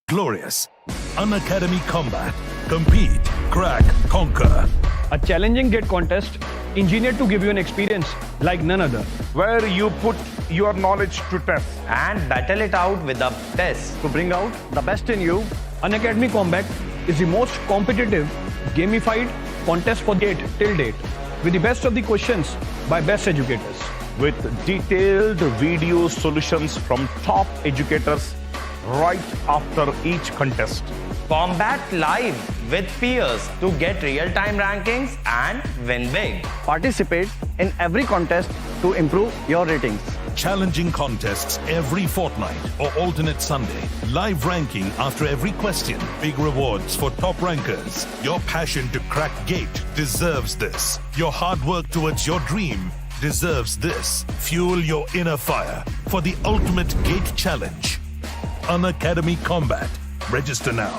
Glorious. Unacademy Combat. Compete, crack, conquer. A challenging gate contest engineered to give you an experience like none other. where you put your knowledge to test. and battle it out with a test. To bring out the best in you, Unacademy Combat is the most competitive, gamified contest for gate till date, with the best of the questions by best educators. With detailed video solutions from top educators right after each contest. Combat live with peers to get real-time rankings and win big. Participate in every contest to improve your ratings. Challenging contests every fortnight or alternate Sunday. Live ranking after every question. Big rewards for top rankers. Your passion to crack gate deserves this. Your hard work towards your dream deserves this. Fuel your inner fire for the ultimate gate challenge. Unacademy Combat. Register now.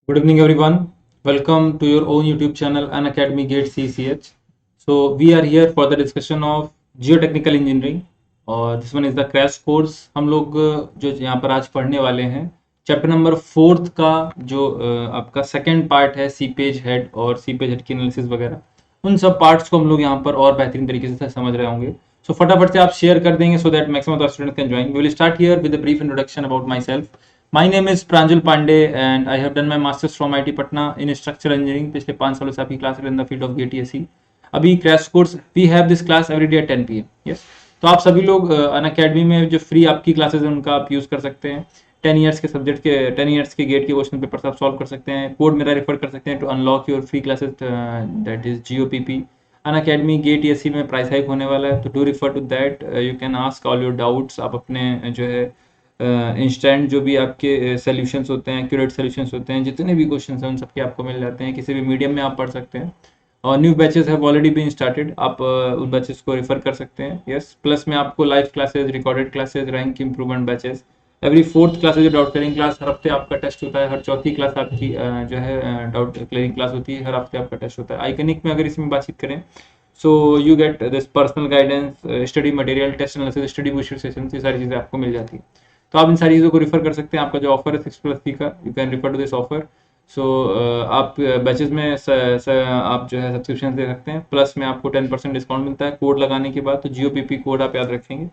Good evening, everyone. Welcome to your own YouTube channel, Unacademy Gate CCH. So we are here for the discussion of geotechnical engineering, और this one is the crash course. हम लोग जो यहाँ पर आज पढ़ने वाले हैं चैप्टर नंबर 4 का जो आपका सेकंड पार्ट है, सीपेज हेड और सीपेज हेड की एनालिसिस वगैरह, उन सब पार्ट्स को हम लोग यहाँ पर और बेहतरीन तरीके से समझ रहे होंगे. सो फटाफट से आप शेयर कर देंगे so that maximum of the students can join. We will start here with a brief introduction about myself. My name is Pranjal Pandey and I have done my masters from IIT Patna in structural engineering. पिछले 5 सालों से आपकी class in the field of GTSE. अभी crash course we have this class every day at 10 PM. Yes. तो आप सभी लोग Unacademy में जो फ्री आपकी क्लासेस हैं उनका आप यूज कर सकते हैं. 10 इयर्स के सब्जेक्ट के 10 इयर्स के गेट के क्वेश्चन पेपर्स आप सॉल्व कर सकते हैं. कोड मेरा रेफर कर सकते हैं to unlock your free classes, that is GOPP. Unacademy GATE ESE में प्राइस हाइक होने वाला है, तो do refer to that. You can ask all your doubts. आप अपने जो है इंस्टेंट जो भी आपके सॉल्यूशंस होते हैं, एक्यूरेट सॉल्यूशंस होते हैं, जितने भी क्वेश्चंस हैं उन सबके आपको मिल जाते हैं. किसी भी मीडियम में आप पढ़ सकते हैं. और new batches have already been started, आप उन बैचेस को रेफर कर सकते हैं। यस, प्लस में आपको live classes, recorded classes, rank improvement batches, every 4th class जो डाउट क्लियरिंग क्लास, हर हफ्ते आपका टेस्ट होता है, हर 4थी क्लास आपकी जो है डाउट क्लियरिंग क्लास होती है, हर हफ्ते आपका टेस्ट होता है। आइकनिक में अगर इसमें बातचीत करें, so you get this personal guidance, study material, test analysis, study booster session, ये सारी चीज़ें आपको मिल जाती है। तो आप इन सारी चीज़ों को रेफर कर सकते हैं। आपका जो ऑफर है 6+3 का, you can refer to this offer. So आप बैचेस में आप जो है सब्सक्रिप्शन दे सकते हैं, प्लस में आपको 10% डिस्काउंट मिलता है कोड लगाने के बाद। तो GOPP कोड आप याद रखेंगे,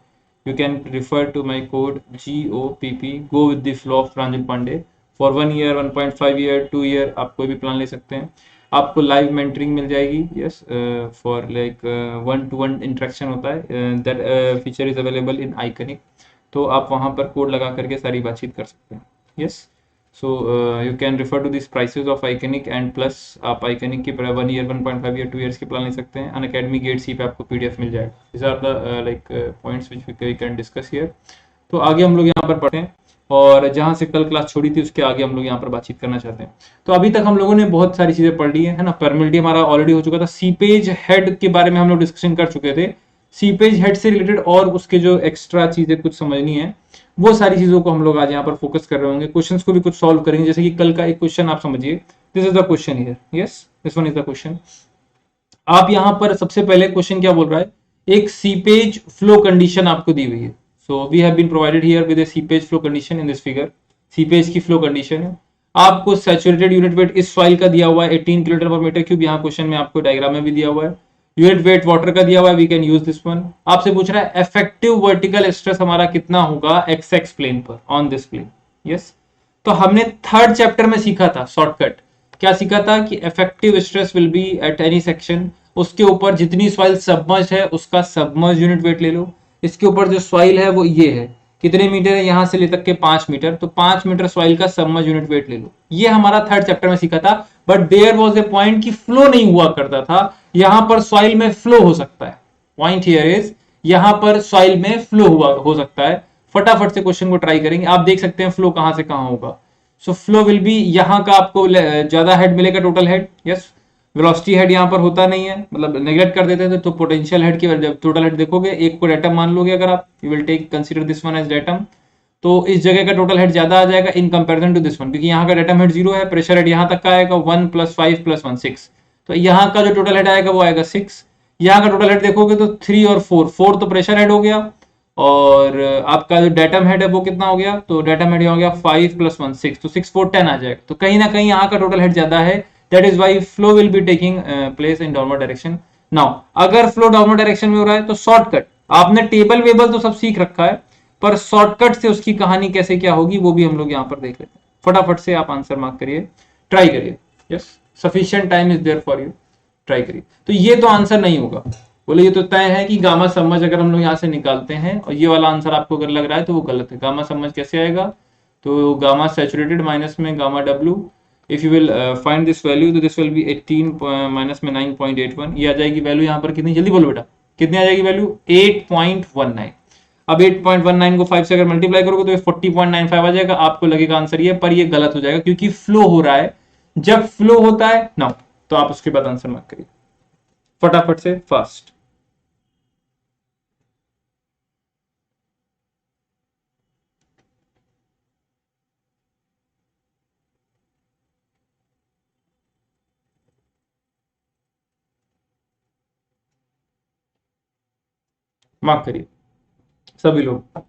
you can refer to my code GOPP, go with the flow of Pranjal Pandey, for 1 year, 1.5 year, 2 year आप कोई भी प्लान ले सकते हैं। आपको लाइव मेंटरिंग मिल जाएगी, yes, for like 1-to-1 interaction होता है, that feature is available in iconic. तो आप वहाँ पर कोड लगा करके सारी बातचीत कर सकते हैं। Yes, so you can refer to this prices of Iconic and plus आप आइकनिक की 1 ईयर, 1.5 ईयर, 2 ईयर्स के प्लान ले सकते हैं। अनअकैडमी गेट सी पे आपको PDF मिल जाएगा। This are the like points which we can discuss here. तो आगे हम लोग यहाँ पर पढ़ते हैं, और जहाँ से कल क्लास छोड़ी थी उसके आगे हम लोग यहाँ पर बातचीत करना चाहते हैं। तो अभी तक हम लोगों ने बहुत सारी चीजें पढ़ ली है ना। परमिलिटी हमारा ऑलरेडी हो चुका था। सीपेज हेड के बारे में हम लोग डिस्कशन कर चुके थे। सीपेज हेड से रिलेटेड और उसके जो एक्स्ट्रा चीजें कुछ समझनी है, वो सारी चीजों को हम लोग आज यहाँ पर फोकस कर रहे होंगे। क्वेश्चंस को भी कुछ सॉल्व करेंगे, जैसे कि कल का एक क्वेश्चन आप समझिए। This is the question here, yes, this one is the question. आप यहाँ पर सबसे पहले क्वेश्चन क्या बोल रहा है, एक सीपेज फ्लो कंडीशन आपको दी हुई है। So we have been provided here with a seepage flow condition in this figure. Seepage की फ्लो कंडीशन है। आपको सैचुरेटेड यूनिट वेट इस सॉइल का दिया हुआ है 18 किलोलीटर पर मीटर क्यूब। यहाँ क्वेश्चन में आपको डायग्राम में भी दिया हुआ है। यूनिट वेट वाटर का दिया हुआ है, we can use this one. आपसे पूछ रहा है इफेक्टिव वर्टिकल स्ट्रेस हमारा कितना होगा एक्स प्लेन पर, ऑन दिस प्लेन। यस, तो हमने 3rd चैप्टर में सीखा था शॉर्टकट। क्या सीखा था कि effective stress will be at any section, उसके ऊपर जितनी सॉइल सबमर्ज है उसका सबमर्ज यूनिट वेट ले लो। इसके ऊपर जो सॉइल है वो ये है, कितने मीटर है, यहां से ले तक के 5 मीटर, तो 5 मीटर सॉइल का सबमर्ज यूनिट वेट ले लो। ये हमारा 3rd चैप्टर में सीखा था। But there was a point कि फ्लो नहीं हुआ करता था। यहां पर सॉइल में फ्लो हो सकता है। पॉइंट हियर इज, यहां पर सॉइल में फ्लो हो सकता है। फटाफट से क्वेश्चन को ट्राई करेंगे। आप देख सकते हैं फ्लो कहां से कहां होगा। सो फ्लो विल बी, यहां का आपको ज्यादा हेड मिलेगा, total head. Yes, velocity head यहाँ पर होता नहीं है, मतलब नेग्लेक्ट कर देते हैं। तो पोटेंशियल हेड की जब टोटल हेड देखोगे, एक को डेटम मान लोगे अगर आप, you will take consider this one as datum, तो इस जगह का टोटल हेड ज्यादा आ जाएगा in comparison to this one, क्योंकि यहाँ का डेटम हेड 0 है। प्रेशर हेड यहाँ तक का आएगा 1 + 5 + 1 6, तो यहाँ का जो टोटल हेड आएगा वो आएगा 6। यहाँ का टोटल हेड देखोगे तो 3 और 4 तो प्रेशर हेड हो गया, और आपका जो डेटम हेड है वो कितना हो गया, तो डेटम हेड हो गया 5 + 1 6, तो 6 4 10 आ जाएगा। तो कहीं ना कहीं यहाँ का टोटल हेड ज्यादा है। That is why flow will be taking place in downward direction. Now, अगर फ्लो डाउनवर्ड डायरेक्शन में हो रहा है तो शॉर्टकट, आपने टेबल वेबल तो सब सीख रखा है, पर शॉर्टकट से उसकी कहानी कैसे क्या होगी वो भी हम लोग यहाँ पर देख लेते हैं। फटाफट से आप आंसर मार्क करिए, ट्राई करिए। Yes, sufficient time is there for you, try करिए। तो ये तो आंसर नहीं होगा, बोले ये तो तय है कि गामा समझ अगर हम लोग यहाँ से निकालते हैं और ये वाला आंसर आपको अगर लग रहा है तो वो गलत है। गामा समझ कैसे आएगा, तो गामा सैचुरेटेड माइनस में gamma W, if you will find this value, तो this will be 18 माइनस में 9.81, ये आ जाएगी वैल्यू। यहाँ पर कितनी, जल्दी बोलो बेटा, कितनी आ जाएगी वैल्यू, 8.19। अब 8.19 को 5 से अगर मल्टीप्लाई करोगे तो ये 40.95 आ जाएगा। आपको लगेगा आंसर ये, पर ये गलत हो जाएगा क्योंकि फ्लो हो रहा है। जब फ्लो होता है ना, तो आप उसके बाद आंसर मार्क करिए फटाफट से, फास्ट। मार्क करिए सभी लोग।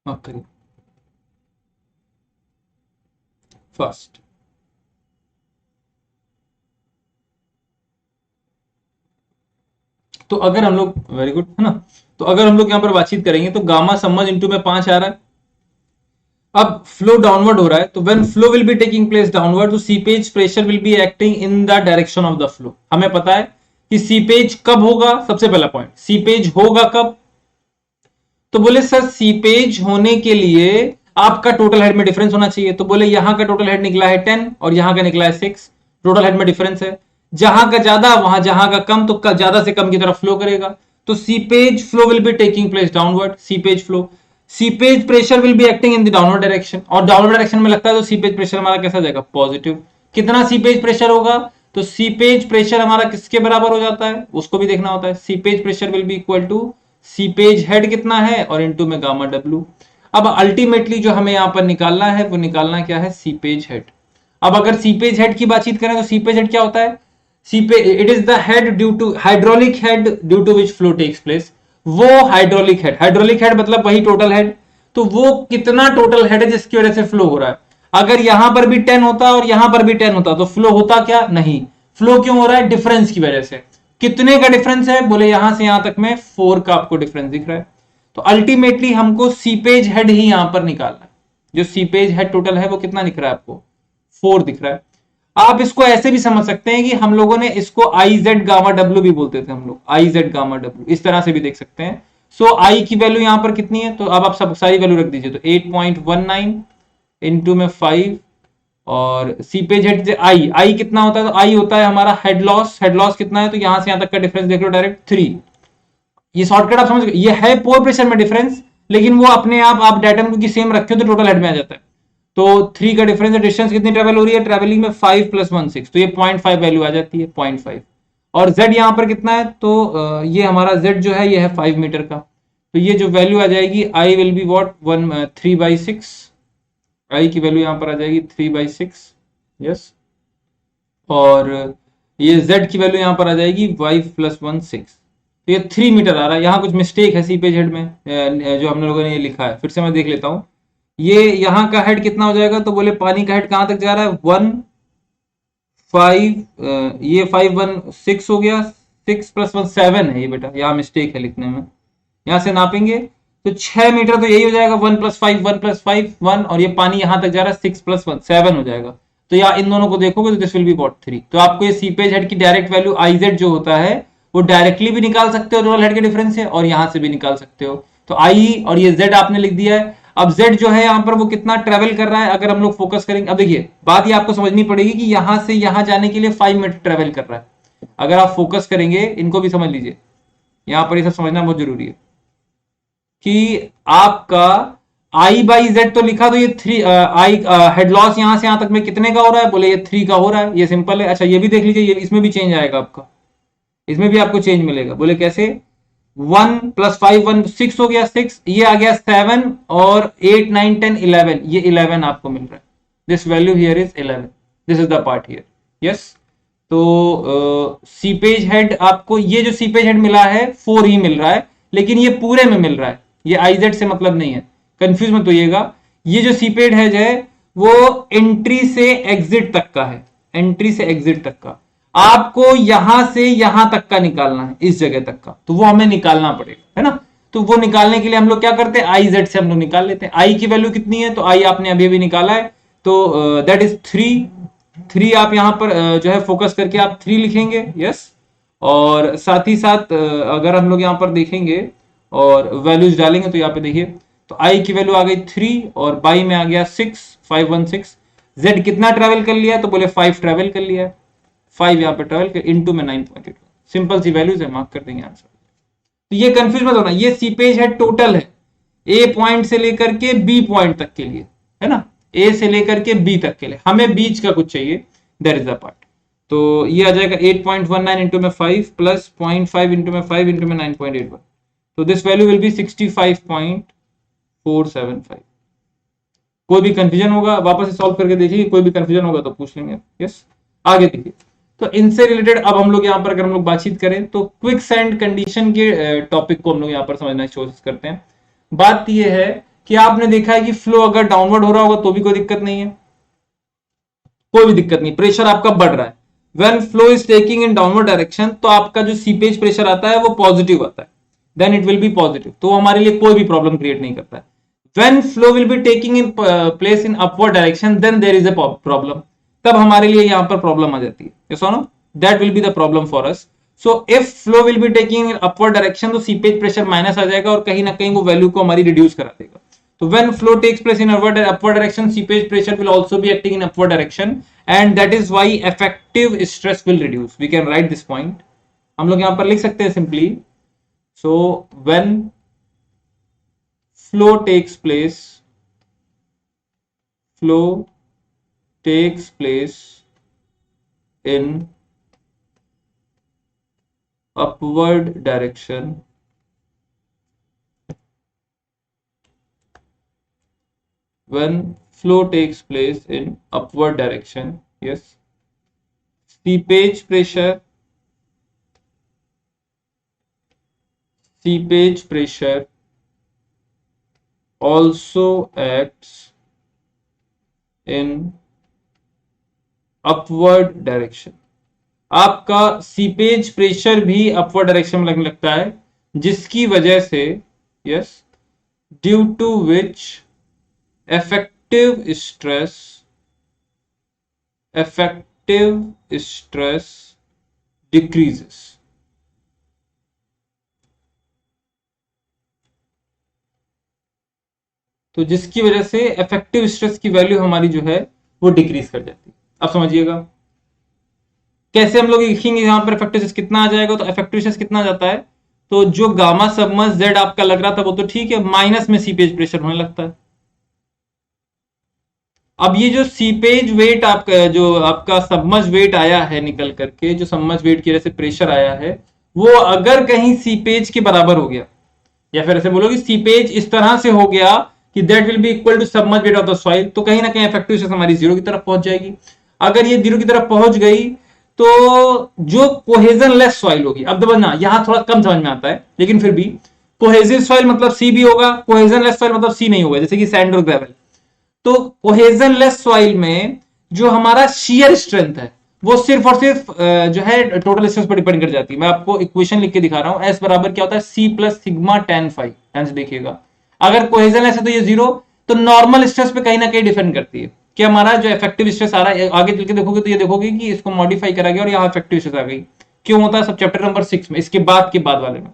मार्क करिए फास्ट। तो अगर हम लोग, वेरी गुड है ना, तो अगर हम लोग यहां पर बातचीत करेंगे तो गामा समझ इंटू में 5 आ रहा है, अब फ्लो डाउनवर्ड हो रहा है, तो when flow will be taking place downward, तो seepage pressure will be acting in the direction of the flow. हमें पता है कि सीपेज कब होगा, सबसे पहला पॉइंट, सीपेज होगा कब? तो बोले सर सीपेज होने के लिए आपका टोटल हेड में डिफरेंस होना चाहिए। तो बोले यहां का टोटल हेड निकला है 10 और यहां का निकला है 6, टोटल हेड में डिफरेंस है, जहां का ज्यादा वहां जहां का कम, तो ज्यादा से कम की तरफ फ्लो करेगा। तो seepage flow will be taking place downward, seepage flow, seepage pressure will be acting in the downward direction, और डाउनवर्ड डायरेक्शन में लगता है तो सीपेज प्रेशर हमारा कैसा जाएगा, पॉजिटिव। कितना सीपेज प्रेशर होगा? तो सीपेज प्रेशर हमारा किसके बराबर हो जाता है, उसको भी देखना होता है। Seepage pressure will be equal to seepage head कितना है और इनटू में गामा डब्ल्यू। अब अल्टीमेटली जो हमें यहां पर निकालना है वो निकालना क्या है, सीपेज हेड। अब अगर सीपेज हेड की बातचीत करें तो सीपेज हेड क्या होता है, it is the head due to hydraulic head due to which flow takes place. वो हाइड्रोलिक हेड मतलब वही टोटल हेड, तो वो कितना टोटल हेड है जिसकी वजह से फ्लो हो रहा है। अगर यहां पर भी 10 होता और यहां पर भी 10 होता तो फ्लो होता क्या, नहीं। फ्लो क्यों हो रहा है, डिफरेंस की वजह से। कितने का डिफरेंस है, बोले यहां से यहां तक में 4 का आपको डिफरेंस दिख रहा है। तो अल्टीमेटली हमको सीपेज हेड ही यहां पर निकालना है। जो सीपेज हेड टोटल है वो कितना दिख रहा है आपको, 4 दिख रहा है। आप इसको ऐसे भी समझ सकते हैं कि हम लोगों ने इसको आई जेड गामा डब्ल्यू भी बोलते थे हम लोग, आई जेड गामा डब्ल्यू, इस तरह से भी देख सकते हैं। सो आई की वैल्यू यहां पर कितनी है, तो अब आप सब सारी वैल्यू रख दीजिए। तो 8.19 इंटू में 5 और सीपेज हेड आई कितना होता है, तो आई होता है हमारा हेड लॉस कितना है, तो यहां से यहां तक का डिफरेंस देख लो डायरेक्ट 3। ये शॉर्टकट आप समझ गए, ये है पोर प्रेशर में डिफरेंस, लेकिन वो अपने आप डाटम की सेम रखे हो तो टोटल हेड में आ जाता है। तो 3 का डिफरेंस है, डिस्टेंस कितनी ट्रेवल हो रही है, ट्रेवलिंग में 5 + 1 6, तो ये 0.5 वैल्यू आ जाती है, 0.5। और z यहां पर कितना है, तो ये हमारा z जो है ये है 5 मीटर का, तो ये जो वैल्यू आ जाएगी i will be what 3/6, i की वैल्यू यहां पर आ जाएगी 3/6, यस। और ये z की वैल्यू यहां पर आ जाएगी 5 + 1 6, तो ये 3 मीटर आ रहा है। यहाँ कुछ मिस्टेक है सीपेज हेड में, जो हम लोगों ने ये लिखा है, फिर से मैं देख लेता हूँ। ये यहाँ का हेड कितना हो जाएगा, तो बोले पानी का हेड कहां तक जा रहा है, 1 5, ये 5 1 6 हो गया, 6 + 1 7 है ये बेटा, यहाँ मिस्टेक है लिखने में। यहाँ से नापेंगे तो 6 मीटर, तो यही हो जाएगा 1 + 5 1 + 5 1, और ये पानी यहां तक जा रहा है 6 + 1 7 हो जाएगा। तो या इन दोनों को देखोगे तो दिस विल बी व्हाट 3। तो आपको ये सीपेज हेड की डायरेक्ट वैल्यू आईजेड जो होता है वो डायरेक्टली भी निकाल सकते हो टोटल हेड के डिफरेंस से, और यहां से भी निकाल सकते हो। तो आई और ये जेड आपने लिख दिया है। अब z जो है यहां पर वो कितना ट्रेवल कर रहा है, अगर हम लोग फोकस करेंगे, अब देखिए बात ये आपको समझनी पड़ेगी कि यहां से यहां जाने के लिए 5 मिनट ट्रेवल कर रहा है। अगर आप फोकस करेंगे, इनको भी समझ लीजिए, यहां पर ये सब समझना बहुत जरूरी है कि आपका I/Z तो लिखा, तो ये 3 आई हेड लॉस यहां से यहां तक में कितने का हो रहा है, बोले ये 3 का हो रहा है, ये सिंपल है। अच्छा ये भी देख लीजिए, ये इसमें भी चेंज आएगा आपका, इसमें भी आपको चेंज मिलेगा। बोले कैसे, 1 + 5 1 6 हो गया 6, ये आ गया 7 और 8 9 10 11, ये 11 आपको मिल रहा है। This value here is 11, this is the part here, yes. तो सीपेज हेड आपको, ये जो सीपेज हेड मिला है 4 ही मिल रहा है, लेकिन ये पूरे में मिल रहा है, ये आईजेड से मतलब नहीं है, कंफ्यूज मत होइएगा। ये जो सीपेज हेड है वो एंट्री से एग्जिट तक का है, एंट्री से एग्जिट तक का। आपको यहां से यहां तक का निकालना है, इस जगह तक का, तो वो हमें निकालना पड़ेगा, है ना। तो वो निकालने के लिए हम लोग क्या करते हैं, आई जेड से हम लोग निकाल लेते हैं। आई की वैल्यू कितनी है, तो आई आपने अभी अभी निकाला है, तो दैट इज 3 आप यहां पर जो है फोकस करके आप 3 लिखेंगे, यस। और साथ ही साथ अगर हम लोग यहां पर देखेंगे और वैल्यूज डालेंगे, तो यहाँ पे देखिए, तो आई की वैल्यू आ गई 3 और बाई में आ गया 6 5 1 6। जेड कितना ट्रेवल कर लिया, तो बोले 5 ट्रेवल कर लिया है, 5 यहाँ पे ट्रेवल कर, इनटू में 9.8, सिंपल सी वैल्यूज है, मार्क कर देंगे आंसर। तो ये कंफ्यूज मत होना, ये सीपेज हेड टोटल है ए पॉइंट से लेकर के बी पॉइंट तक के लिए, है ना, ए से लेकर के बी तक के लिए, हमें बीच का कुछ चाहिए, दैट इज द पार्ट। तो ये आ जाएगा 8.19 इंटू में 5 प्लस 0.5 इंटू में 5 इंटू में 9.81, तो दिस वैल्यू विल बी 65.475। कोई भी कंफ्यूजन होगा वापस से सॉल्व करके देखिए, कोई भी कंफ्यूजन होगा तो पूछ लेंगे, यस। आगे देखिए, तो इनसे रिलेटेड अब हम लोग यहाँ पर अगर हम लोग बातचीत करें तो क्विक सैंड कंडीशन के टॉपिक को हम लोग यहाँ पर समझने की कोशिश करते हैं। बात यह है कि आपने देखा है कि फ्लो अगर डाउनवर्ड हो रहा होगा तो भी कोई दिक्कत नहीं है, कोई भी दिक्कत नहीं, प्रेशर आपका बढ़ रहा है। When flow is taking in downward direction, तो आपका जो सीपेज प्रेशर आता है वो पॉजिटिव आता है, then it will be positive, तो हमारे लिए कोई भी प्रॉब्लम क्रिएट नहीं करता है। when flow will be taking in place in upward direction, then there is a problem. तब हमारे लिए यहाँ पर प्रॉब्लम आ जाती है. yes or no? That will be the problem for us. So if flow will be taking in upward direction, तो seepage pressure minus आ जाएगा और कहीं ना कहीं वो वैल्यू को हमारी रिड्यूस करा देगा. So when flow takes place in upward direction, seepage pressure will also be acting in upward direction, and that is why effective stress will reduce. We can write this point. हम लोग यहाँ पर लिख सकते हैं simply. So when flow takes place in upward direction, when flow takes place in upward direction, yes, seepage pressure also acts in upward direction. आपका seepage pressure भी upward direction में लगने लगता है, जिसकी वजह से yes due to which effective stress decreases. तो जिसकी वजह से इफेक्टिव स्ट्रेस की वैल्यू हमारी जो है वो डिक्रीज कर जाती है. अब समझिएगा कैसे हम लोग लिखेंगे यहां पर इफेक्टिव स्ट्रेस कितना आ जाएगा. तो इफेक्टिव स्ट्रेस कितना जाता है, तो जो गामा सबमर्ज जेड आपका लग रहा था वो तो ठीक है, माइनस में सीपेज प्रेशर होने लगता है. अब ये जो सीपेज वेट आपका जो आपका सबमर्ज वेट आया है निकल करके, जो सबमर्ज वेट की वजह से प्रेशर आया है, वो अगर कहीं सीपेज के बराबर हो गया, या फिर ऐसे बोलो कि सीपेज इस तरह से हो गया कि that will be equal to submerge weight of the soil, तो कहीं ना कहीं इफेक्टिव स्ट्रेस हमारी जीरो की तरफ पहुंच जाएगी. अगर ये जीरो की तरफ पहुंच गई तो जो कोहेजन लेस सॉइल होगी, अब समझना यहां थोड़ा कम समझ में आता है, लेकिन फिर भी कोहेजिव सॉइल मतलब सी भी होगा, कोहेजन लेस सॉइल मतलब सी नहीं होगा, जैसे कि सैंड और ग्रेवल. तो कोहेजन लेस सॉइल में जो हमारा शियर स्ट्रेंथ है वो सिर्फ और सिर्फ जो है टोटल स्ट्रेस पर डिपेंड कर जाती है. मैं आपको इक्वेशन लिख के दिखा रहा हूं. एस बराबर क्या होता है, C plus sigma tan phi. ध्यान से देखिएगा, अगर कोहेजन लेस है तो ये जीरो, तो नॉर्मल स्ट्रेस पे कहीं ना कहीं डिपेंड करती है कि हमारा जो इफेक्टिव स्ट्रेस आ रहा है. आगे चल के देखोगे तो ये देखोगे कि इसको मॉडिफाई करा गया और यहाँ इफेक्टिव स्ट्रेस आ गई. क्यों होता है, सब चैप्टर नंबर 6 में, इसके बाद वाले में.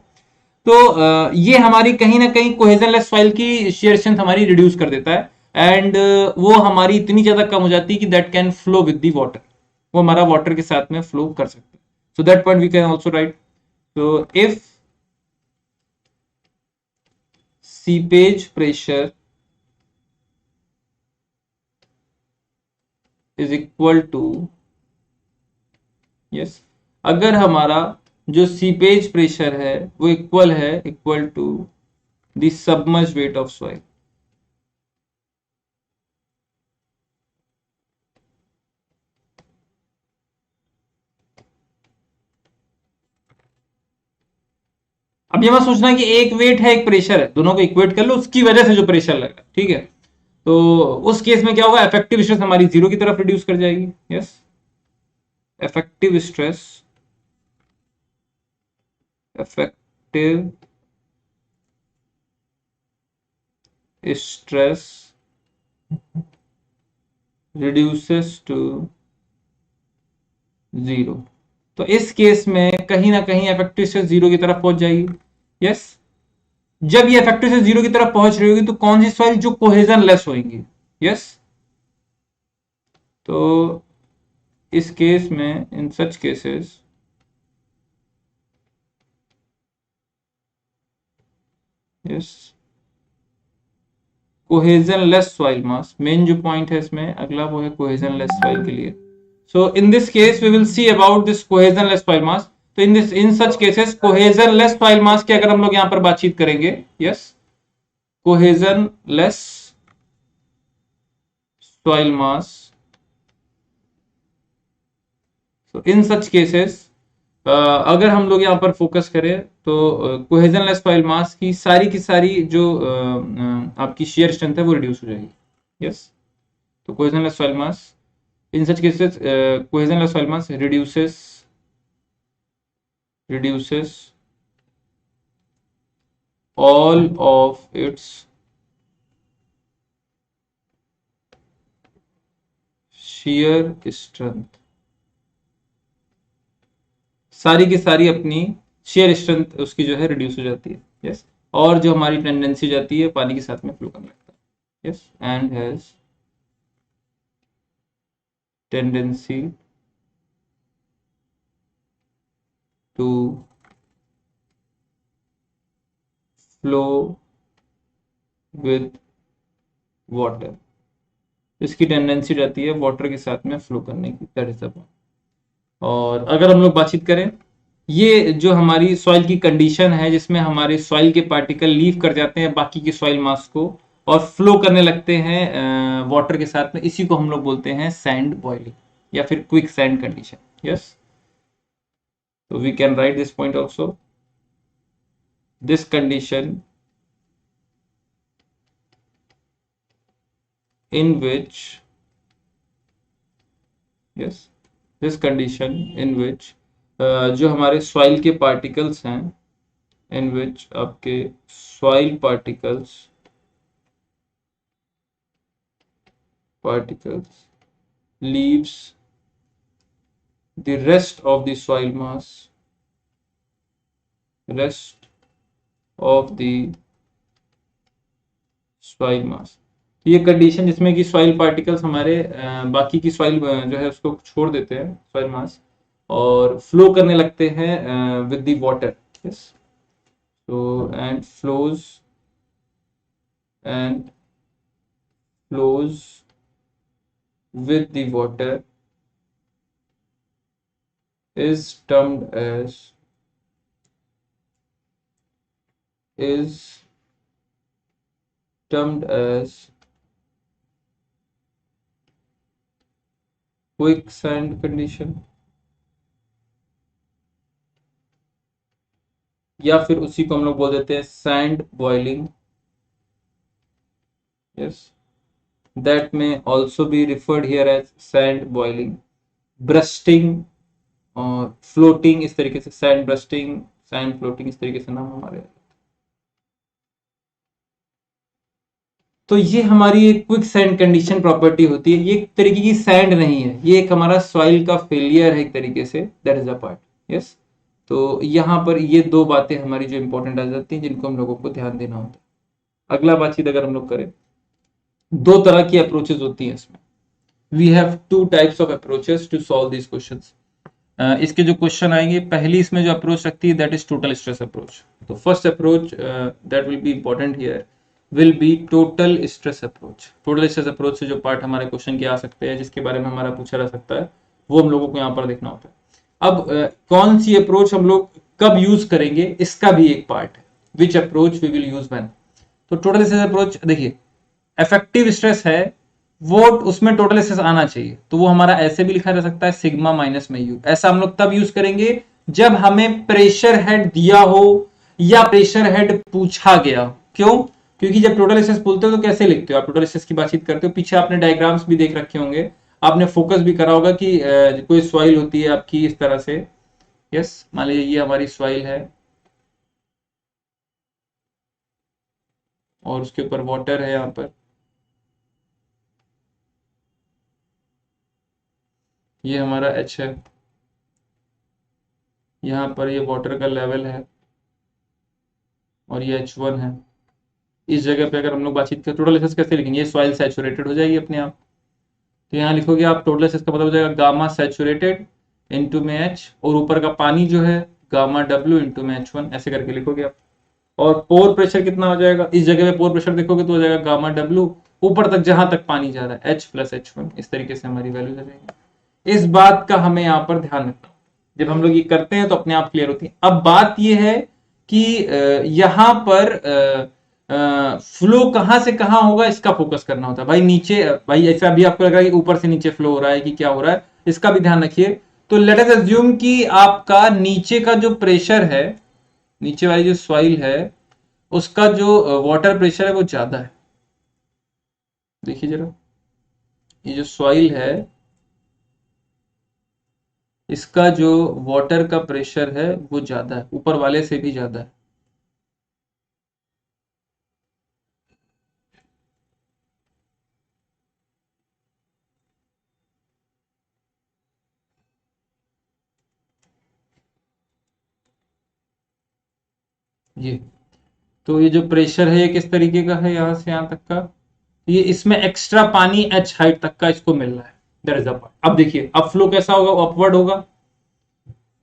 तो ये हमारी कहीं ना कहीं कोहेजन लेस सॉइल की शियर स्ट्रेंथ हमारी रिड्यूस कर देता है, एंड वो हमारी इतनी ज्यादा कम हो जाती है कि that can flow with the water, वो हमारा वाटर के साथ में फ्लो कर सकते हैं. So that point we can also write. So if seepage pressure is equal to, yes, अगर हमारा जो सीपेज प्रेशर है वो equal to the submerge weight of soil. अब ये मत सोचना कि एक वेट है एक प्रेशर है, दोनों को इक्वेट कर लो, उसकी वजह से जो प्रेशर लगा, ठीक है. तो उस केस में क्या होगा, इफेक्टिव स्ट्रेस हमारी जीरो की तरफ रिड्यूस कर जाएगी. Yes, effective stress reduces to zero. तो इस केस में कहीं ना कहीं इफेक्टिव स्ट्रेस जीरो की तरफ पहुंच जाएगी. यस, जब ये इफेक्टिव स्ट्रेस जीरो की तरफ पहुंच रही होगी तो कौन सी सॉइल, जो कोहेजन लेस होंगी. यस, तो इस केस में, in such cases, yes, cohesionless soil mass, main जो पॉइंट है इसमें अगला वो है कोहेजन लेस सॉइल के लिए. So in this case we will see about this cohesionless soil mass. तो in such cases cohesionless soil mass की अगर हम लोग यहाँ पर बातचीत करेंगे, yes, cohesionless soil mass. So in such cases अगर हम लोग यहाँ पर फोकस करें तो cohesionless soil mass की सारी जो आपकी shear strength है वो रिड्यूस हो जाएगी. yes, तो cohesionless soil mass in such cases cohesionless soil mass reduces all of its shear strength, सारी की सारी अपनी शेयर स्ट्रेंथ उसकी जो है रिड्यूस हो जाती है। यस, और जो हमारी टेंडेंसी जाती है पानी के साथ में फ्लो करने लगता है। Yes, and has tendency to flow with water, इसकी टेंडेंसी रहती है वाटर के साथ में फ्लो करने की, दैट इज द पॉइंट। और अगर हम लोग बातचीत करें, ये जो हमारी सॉइल की कंडीशन है जिसमें हमारे सॉइल के पार्टिकल लीव कर जाते हैं बाकी की सॉइल मास को और फ्लो करने लगते हैं वाटर के साथ में, इसी को हम लोग बोलते हैं सैंड बॉइलिंग या फिर क्विक सैंड कंडीशन। यस, तो we can write this point also, this condition in which, yes, this condition in which जो हमारे सॉइल के पार्टिकल्स हैं, in which आपके soil particles leaves the rest of the soil mass, rest of the soil mass, ये condition जिसमें कि soil particles हमारे बाकी की सॉइल जो है उसको छोड़ देते हैं सॉइल मास और फ्लो करने लगते हैं with the water. Yes, so and flows with the water is termed as quicksand condition, या फिर उसी को हम लोग बोल देते हैं सैंड बॉइलिंग। यस, दैट में also be referred here as sand boiling, bursting और फ्लोटिंग, इस तरीके से सैंड ब्रस्टिंग, सैंड फ्लोटिंग, इस तरीके से नाम हमारे। तो ये हमारी एक क्विक सैंड कंडीशन प्रॉपर्टी होती है, ये एक तरीके की सैंड नहीं है, ये एक हमारा सॉइल का फेलियर है एक तरीके से, that is a part. Yes, तो यहाँ पर ये दो बातें हमारी जो इंपॉर्टेंट आ जाती हैं जिनको हम लोगों को ध्यान देना होता है। अगला बातचीत अगर हम लोग करें, दो तरह की अप्रोचेस होती हैं इसमें, we have two types of approaches to solve this questions. इसके जो क्वेश्चन आएंगे, पहली इसमें जो अप्रोच रखती है that is total stress approach. तो first approach that will be important here will be total stress approach. Total stress approach से जो पार्ट हमारे क्वेश्चन के आ सकते हैं जिसके बारे में हमारा पूछा जा सकता है वो हम लोगों को यहाँ पर देखना होता है। अब कौन सी अप्रोच हम लोग कब यूज करेंगे इसका भी एक पार्ट है, which approach we will use when. तो टोटल स्ट्रेस अप्रोच देखिए, इफेक्टिव स्ट्रेस है वो उसमें टोटल स्ट्रेस आना चाहिए, तो वो हमारा ऐसे भी लिखा जा सकता है सिग्मा माइनस में यू। ऐसा हम लोग तब यूज करेंगे जब हमें प्रेशर हेड दिया हो या प्रेशर हेड पूछा गया हो। क्यों? क्योंकि जब टोटल स्ट्रेस बोलते हो तो कैसे लिखते हो आप, टोटल स्ट्रेस की बातचीत करते हो, पीछे आपने डायग्राम्स भी देख रखे होंगे, आपने फोकस भी करा होगा कि कोई सॉइल होती है आपकी इस तरह से। यस, मान लीजिए ये हमारी सॉइल है और उसके ऊपर वाटर है, यहाँ पर ये हमारा H है, यहाँ पर ये वाटर का लेवल है और ये H1 है। इस जगह पे अगर हम लोग बातचीत करें टोटल स्ट्रेस कैसे लिखेंगे, ये सॉइल सैचुरेटेड हो जाएगी अपने आप, तो यहाँ लिखोगे आप टोटल स्ट्रेस का मतलब हो जाएगा गामा सैचुरेटेड इनटू में H, और ऊपर का पानी जो है गामा W इनटू में H1, ऐसे करके लिखोगे आप। और पोर प्रेशर कितना हो जाएगा, इस जगह पे पोर प्रेशर देखोगे तो हो जाएगा गामा W ऊपर तक जहां तक पानी जा रहा है H प्लस H1, इस तरीके से हमारी वैल्यू आ जाएगी। इस बात का हमें यहाँ पर ध्यान रखना, जब हम लोग ये करते हैं तो अपने आप क्लियर होती है। अब बात ये है कि यहाँ पर फ्लो कहां से कहां होगा इसका फोकस करना होता है भाई। नीचे भाई ऐसा भी आपको लग रहा है कि ऊपर से नीचे फ्लो हो रहा है कि क्या हो रहा है, इसका भी ध्यान रखिए। तो लेट अस अज्यूम कि आपका नीचे का जो प्रेशर है, नीचे वाली जो सॉइल है उसका जो वाटर प्रेशर है वो ज्यादा है। देखिए जरा, ये जो सॉइल है इसका जो वाटर का प्रेशर है वो ज्यादा है, ऊपर वाले से भी ज्यादा है। ये तो ये जो प्रेशर है ये किस तरीके का है, यहां से यहां तक का, ये इसमें एक्स्ट्रा पानी h हाइट तक का इसको मिल रहा है, दैट इज द पार्ट। अब देखिए अब फ्लो कैसा होगा, अपवर्ड होगा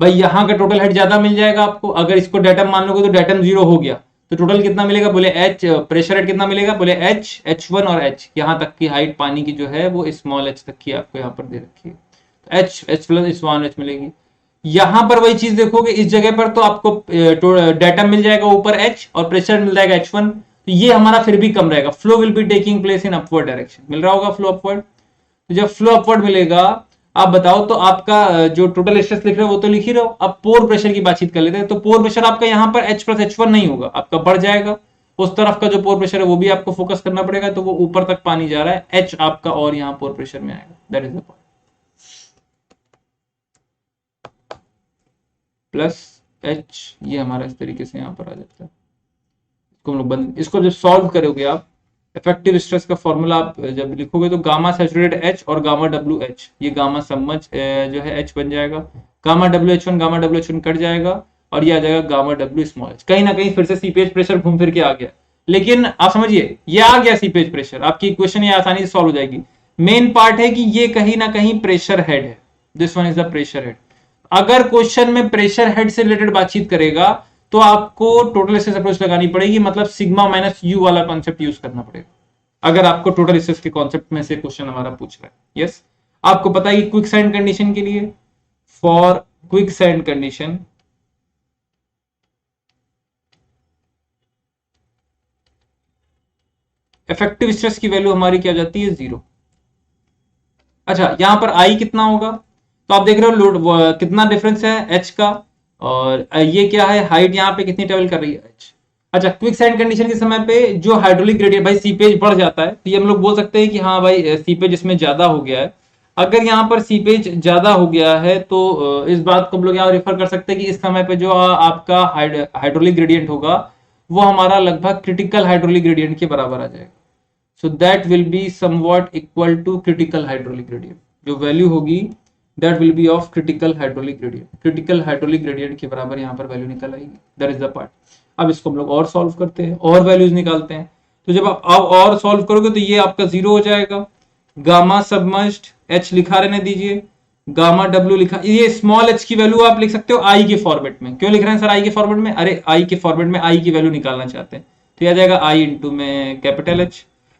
भाई, यहाँ का टोटल हेड ज्यादा मिल जाएगा आपको। अगर इसको डेटम मान लोगे तो डेटम 0 हो गया, तो टोटल कितना मिलेगा, बोले h प्रेशर हेड कितना मिलेगा, बोले h h1 और h यहाँ तक की हाइट पानी की जो है वो स्मॉल h तक की आपको यहाँ पर दे रखी है, तो h प्लस 1h मिलेगी। यहां पर वही चीज देखोगे, इस जगह पर तो आपको डेटम मिल जाएगा ऊपर h और प्रेशर मिल जाएगा h1, तो ये हमारा फिर भी कम रहेगा। Flow will be taking place in upward direction, मिल रहा होगा फ्लो अपवर्ड। तो जब फ्लो अपवर्ड मिलेगा, आप बताओ तो आपका जो टोटल स्ट्रेस लिख रहे हो वो तो लिख ही रहो। अब पोर प्रेशर की बातचीत कर लेते हैं, तो पोर प्रेशर आपका यहाँ पर h प्लस h1 नहीं होगा, आपका बढ़ जाएगा। उस तरफ का जो पोर प्रेशर है वो भी आपको फोकस करना पड़ेगा, तो वो ऊपर तक पानी जा रहा है, h आपका और यहाँ पोर प्रेशर में आएगा, that is the point. Plus h ये हमारा इस तरीके से यहाँ पर आ जाता है। इसको हम लोग बंद, इसको जब सॉल्व करोगे आप, इफेक्टिव स्ट्रेस का फॉर्मूला आप जब लिखोगे तो गामा सैचुरेटेड h और गामा WH, ये गामा समझ जो है h बन जाएगा, गामा WH1 कट जाएगा और ये आ जाएगा गामा W स्मॉल h। कहीं ना कहीं फिर से सीपेज प्रेशर घूम फिर के आ गया, लेकिन आप समझिए ये आ गया सीपेज प्रेशर, आपकी इक्वेशन ये आसानी से सॉल्व हो जाएगी। मेन पार्ट है कि ये कहीं ना कहीं प्रेशर हेड है, this one is the pressure head. अगर क्वेश्चन में प्रेशर हेड से रिलेटेड बातचीत करेगा तो आपको टोटल स्ट्रेस अप्रोच लगानी पड़ेगी, मतलब सिग्मा माइनस यू वाला कॉन्सेप्ट यूज करना पड़ेगा, अगर आपको टोटल स्ट्रेस के कॉन्सेप्ट में से क्वेश्चन हमारा पूछ रहा है। यस, आपको पता है कि क्विक सैंड कंडीशन के लिए, for quick sand condition effective stress की वैल्यू हमारी क्या जाती है, 0। अच्छा, यहां पर आई कितना होगा, तो आप देख रहे हो लोड कितना डिफरेंस है h का, और ये क्या है हाइट यहाँ पे कितनी ट्रेवल कर रही है h। अच्छा, क्विक सैंड कंडीशन के समय पे जो हाइड्रोलिक ग्रेडियंट भाई सीपेज बढ़ जाता है, तो ये हम लोग बोल सकते हैं कि हाँ भाई सीपेज इसमें ज्यादा हो गया है। अगर यहाँ पर सीपेज ज्यादा हो गया है तो इस बात को हम लोग यहाँ रेफर कर सकते हैं कि इस समय पे जो आपका हाइड्रोलिक ग्रेडियंट होगा वो हमारा लगभग क्रिटिकल हाइड्रोलिक ग्रेडियंट के बराबर आ जाएगा। So that will be somewhat equal to critical hydraulic gradient, जो वैल्यू होगी that will be of critical hydraulic gradient, critical hydraulic gradient के बराबर यहाँ पर वैल्यू निकल आएगी, दैट इज द पार्ट। अब इसको हम लोग और सॉल्व करते हैं और वैल्यूज निकालते हैं, तो जब आप और सॉल्व करोगे तो ये आपका 0 हो जाएगा, गामा सबमर्ज्ड h लिखा रहने दीजिए, गामा w लिखा, ये स्मॉल h की वैल्यू आप लिख सकते हो i के फॉर्मेट में। क्यों लिख रहे हैं सर i के फॉर्मेट में, अरे i के फॉर्मेट में i की वैल्यू निकालना चाहते हैं, तो आ जाएगा i इंटू में कैपिटल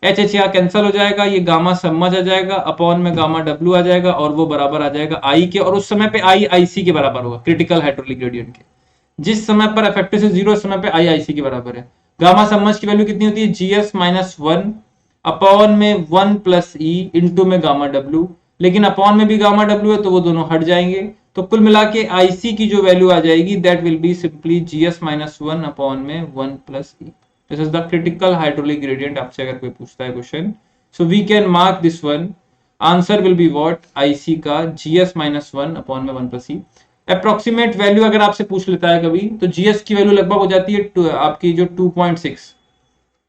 H, h यहाँ कैंसिल हो जाएगा, ये गामा समझ आ जाएगा, अपॉन में गामा w आ जाएगा और वो बराबर आ जाएगा i के, और उस समय पे i ic के बराबर होगा, क्रिटिकल हाइड्रोलिक ग्रेडियंट के। जिस समय पर इफेक्टिव से 0 समय पे i ic के बराबर है। गामा समझ की वैल्यू कितनी होती है, gs माइनस 1 अपॉन में 1 प्लस e इंटू में गामा w, लेकिन अपॉन में भी गामा w है तो वो दोनों हट जाएंगे, तो कुल मिला के ic की जो वैल्यू आ जाएगी that will be simply gs minus 1 upon में 1 plus e। This is the critical hydraulic gradient, आपसे अगर कोई पूछता है question, so we can mark this one, answer will be what, ic का gs माइनस 1 अपॉन में 1 प्लस e। अप्रोक्सीमेट वैल्यू अगर आपसे पूछ लेता है कभी, तो gs की वैल्यू लगभग हो जाती है आपकी जो 2.6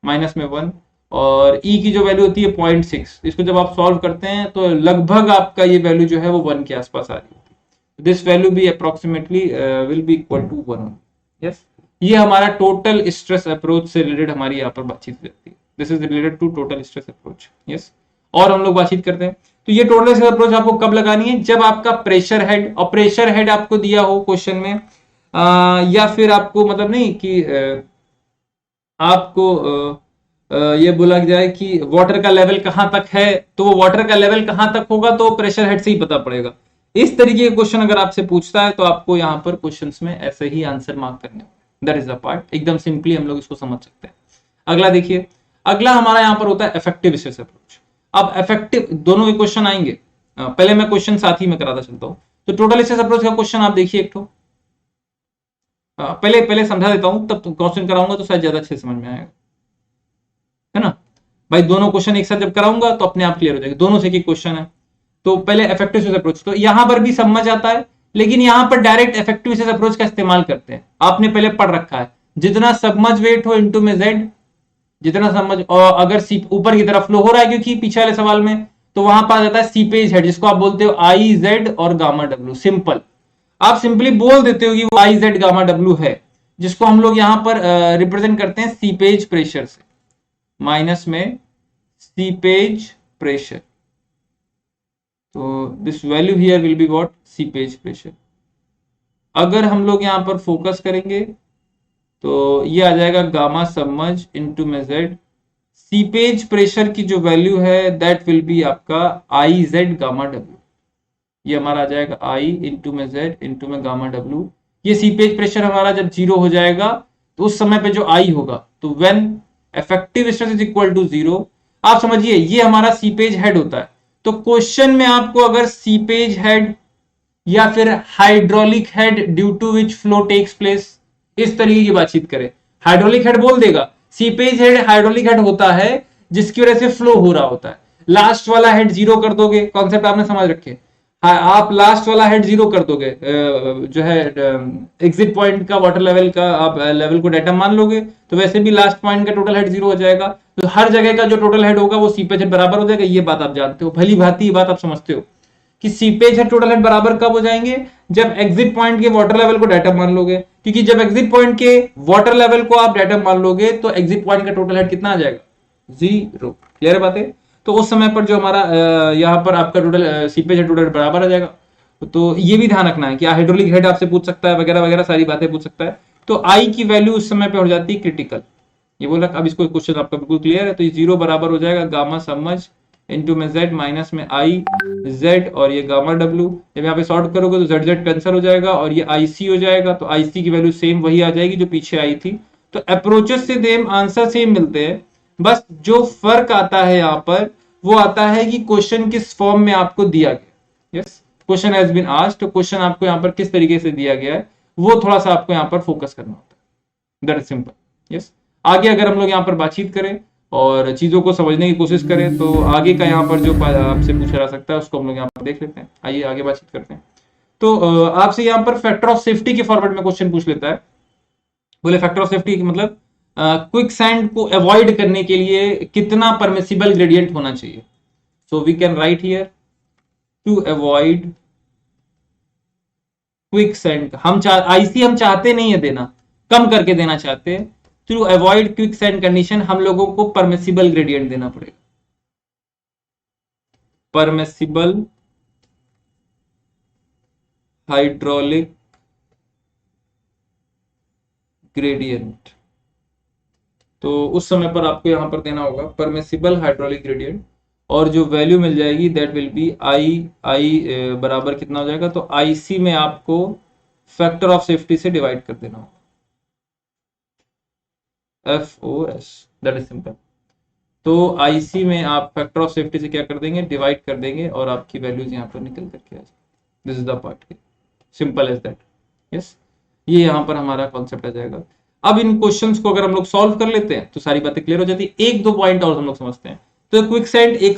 माइनस में 1, और e की जो वैल्यू होती है 0.6। इसको जब आप सॉल्व करते हैं तो लगभग आपका ये वैल्यू जो है वो 1 के आसपास आ रही है। दिस वैल्यू भी approximately will be equal to 1। Yes, ये हमारा टोटल स्ट्रेस अप्रोच से रिलेटेड हमारी यहाँ पर बातचीत रहती है। This is related to total stress approach. Yes, और हम लोग बातचीत करते हैं, तो ये टोटल स्ट्रेस अप्रोच आपको कब लगानी है, जब आपका प्रेशर हेड, और प्रेशर हेड आपको दिया हो क्वेश्चन में, या फिर आपको मतलब नहीं कि आपको ये बोला जाए कि वाटर का लेवल कहां तक है, तो वो वाटर का लेवल कहां तक होगा तो प्रेशर हेड से ही पता पड़ेगा। इस तरीके के क्वेश्चन अगर आपसे पूछता है तो आपको यहाँ पर क्वेश्चंस में ऐसे ही आंसर मार्क करने होंगे। दैट इज द पार्ट, एकदम सिंपली हम लोग इसको समझ सकते हैं। अगला देखिए, अगला हमारा यहाँ पर होता है इफेक्टिव स्ट्रेस अप्रोच। अब इफेक्टिव दोनों के क्वेश्चन आएंगे, पहले मैं क्वेश्चन साथ ही में कराता चलता हूँ। तो टोटल स्ट्रेस अप्रोच का क्वेश्चन आप देखिए एक तो, पहले समझा देता हूँ, तब क्वेश्चन कराऊंगा तो शायद ज्यादा अच्छे समझ में आएगा, है ना भाई। दोनों क्वेश्चन एक साथ जब कराऊंगा तो अपने आप क्लियर हो जाएगा, दोनों से एक क्वेश्चन है। तो पहले इफेक्टिव स्ट्रेस अप्रोच, तो यहां पर भी समझ आता है, लेकिन यहां पर डायरेक्ट इफेक्टिव स्ट्रेस अप्रोच का इस्तेमाल करते हैं। आपने पहले पढ़ रखा है, जितना सबमर्ज वेट हो इनटू में z, जितना समझ, और अगर ऊपर की तरफ फ्लो हो रहा है क्योंकि पीछे वाले सवाल में, तो वहां पर आ जाता है सीपेज हेड, जिसको आप बोलते हो i z और गामा w। सिंपल, आप सिंपली बोल देते हो कि वो i z गामा w है। जिसको हम लोग यहाँ पर रिप्रेजेंट करते हैं सीपेज प्रेशर से, माइनस में सीपेज प्रेशर। तो this value here will be what, seepage pressure. अगर हम लोग यहाँ पर फोकस करेंगे तो ये आ जाएगा गामा सबमर्ज इनटू में जेड। सीपेज प्रेशर की जो वैल्यू है दैट विल बी आपका आई जेड गामा डब्ल्यू। ये हमारा आ जाएगा आई इंटू में जेड इंटू में गामा डब्ल्यू। ये सीपेज प्रेशर हमारा जब जीरो हो जाएगा तो उस समय पे जो आई होगा, तो when effective stress is equal to zero, आप समझिए ये हमारा सीपेज हेड होता है। तो क्वेश्चन में आपको अगर सीपेज हेड या फिर hydraulic head due to which flow takes place, इस तरीके की बातचीत करें, हाइड्रोलिक हेड बोल देगा। सीपेज हेड हाइड्रोलिक हेड होता है जिसकी वजह से फ्लो हो रहा होता है। लास्ट वाला हेड जीरो कर दोगे, कॉन्सेप्ट आपने समझ रखे। आप लास्ट वाला हेड जीरो कर दोगे, जो है एग्जिट पॉइंट का वाटर लेवल का आप लेवल को डाटा मान लोगे, तो वैसे भी लास्ट पॉइंट का टोटल हेड जीरो हो जाएगा। तो हर जगह का जो टोटल हेड होगा वो सीपेज हेड बराबर हो जाएगा। ये बात आप जानते हो, भली भांति ये बात आप समझते हो कि सीपेज हेड टोटल हेड बराबर कब हो जाएंगे, जब एग्जिट पॉइंट के वाटर लेवल को डाटा मान लोगे। क्योंकि जब एग्जिट पॉइंट के वाटर लेवल को आप डाटा मान लोगे तो एग्जिट पॉइंट का टोटल हेड कितना आ जाएगा, जीरो। क्लियर है बातें? तो उस समय पर जो हमारा यहाँ पर आपका टोटल सीपेज हेड टोटल बराबर आ जाएगा। तो ये भी ध्यान रखना है कि हाइड्रोलिक हेड आपसे पूछ सकता है, वगैरह वगैरह सारी बातें पूछ सकता है। तो आई की वैल्यू उस समय पे हो जाती है क्रिटिकल। ये बोला, अब इसको क्वेश्चन आपका बिल्कुल क्लियर है। तो ये जीरो बराबर हो जाएगा गामा समझ इंटू में जेड माइनस में आई जेड और ये गामा डब्ल्यू। जब यहाँ पे सॉर्ट करोगे तो जेड जेड कैंसिल हो जाएगा और ये आईसी हो जाएगा। तो आईसी की वैल्यू सेम वही आ जाएगी जो पीछे आई थी। तो अप्रोचेस से सेम आंसर सेम मिलते हैं, बस जो फर्क आता है यहाँ पर वो आता है कि क्वेश्चन किस फॉर्म में आपको दिया गया। Yes, question has been asked, तो क्वेश्चन आपको यहाँ पर किस तरीके से दिया गया है वो थोड़ा सा आपको यहाँ पर फोकस करना होता है। That is simple. यस, आगे अगर हम लोग यहाँ पर बातचीत करें और चीजों को समझने की कोशिश करें तो आगे का यहाँ पर जो आपसे पूछा जा सकता है उसको हम लोग यहाँ पर देख लेते हैं। आइए आगे बातचीत करते हैं। तो आपसे यहाँ पर फैक्टर ऑफ सेफ्टी के फॉर्मेट में क्वेश्चन पूछ लेता है। बोले फैक्टर ऑफ सेफ्टी मतलब क्विक सैंड को अवॉइड करने के लिए कितना परमिसिबल ग्रेडियंट होना चाहिए। So we can write here to avoid quick sand, IC हम चाहते नहीं है देना, कम करके देना चाहते हैं। To avoid quick sand condition हम लोगों को परमिसिबल ग्रेडियंट देना पड़ेगा। परमिसिबल हाइड्रोलिक ग्रेडियंट, तो उस समय पर आपको यहां पर देना होगा परमिसिबल हाइड्रोलिक ग्रेडियंट और जो वैल्यू मिल जाएगी दैट विल बी आई बराबर कितना हो जाएगा, तो आईसी में आपको फैक्टर ऑफ सेफ्टी से डिवाइड कर देना होगा, FOS, दैट इज सिंपल। तो आईसी में आप फैक्टर ऑफ सेफ्टी से क्या कर देंगे, डिवाइड कर देंगे और आपकी वैल्यूज यहाँ पर निकल करके आ जाएगी। This is the part, simple as that. Yes, ये यहाँ पर हमारा कॉन्सेप्ट आ जाएगा। अब इन क्वेश्चंस को अगर हम लोग सॉल्व कर लेते हैं तो सारी बातें क्लियर हो जाती है। एक दो पॉइंट और हम लोग समझते हैं। तो क्विक सैंड एक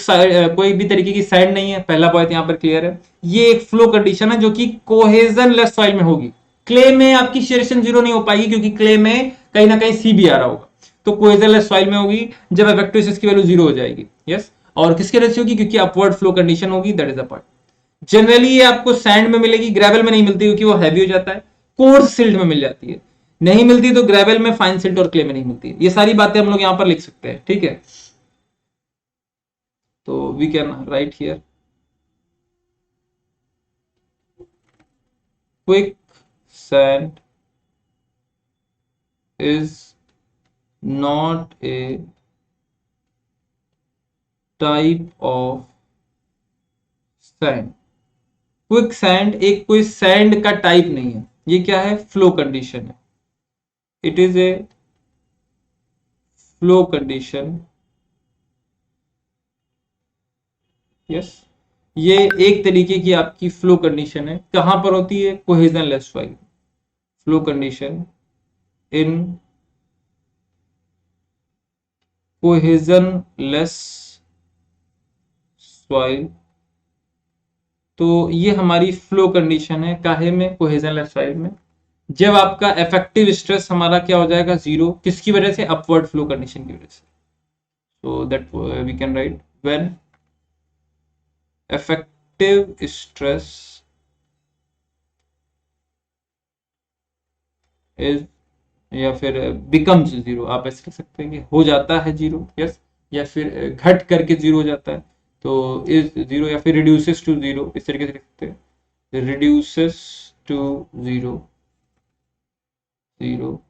कोई भी तरीके की सैंड नहीं है, पहला पॉइंट यहाँ पर क्लियर है। ये एक फ्लो कंडीशन है जो कि कोहेजन लेस सॉइल में होगी। क्ले में आपकी शेरेशन जीरो नहीं हो पाएगी क्योंकि क्ले में कहीं ना कहीं सी भी आ रहा होगा। तो कोहेजन लेस सॉइल में होगी जब इफेक्टिव स्ट्रेस की वैल्यू जीरो हो जाएगी। यस, और किसके वजह से होगी, क्योंकि अपवर्ड फ्लो कंडीशन होगी। That is the part. Generally ये आपको सैंड में मिलेगी, ग्रेवल में नहीं मिलती क्योंकि वो हैवी हो जाता है। कोर्स सिल्ट में मिल जाती है, नहीं मिलती तो ग्रेवल में, फाइन सिल्ट और क्ले में नहीं मिलती है। ये सारी बातें हम लोग यहां पर लिख सकते हैं, ठीक है। तो we can write here quick sand is not a type of sand. Quick sand एक कोई सैंड का टाइप नहीं है, ये क्या है, फ्लो कंडीशन है। It is a flow condition. Yes, ये एक तरीके की आपकी फ्लो कंडीशन है। कहां पर होती है, cohesion less soil. Flow condition इन कोहेजन लेस सॉइल। तो ये हमारी फ्लो कंडीशन है, काहे में, कोहेजन लेस सॉइल में। जब आपका इफेक्टिव स्ट्रेस हमारा क्या हो जाएगा, जीरो, किसकी वजह से, अपवर्ड फ्लो कंडीशन की वजह से। So that we can write when effective stress is या फिर बिकम्स जीरो, आप ऐसे लिख सकते हैं कि हो जाता है जीरो, यस, या फिर घट करके जीरो हो जाता है तो इज जीरो, या फिर रिड्यूसेस टू जीरो, इस तरीके से लिख सकते हैं, reduces to zero, zero,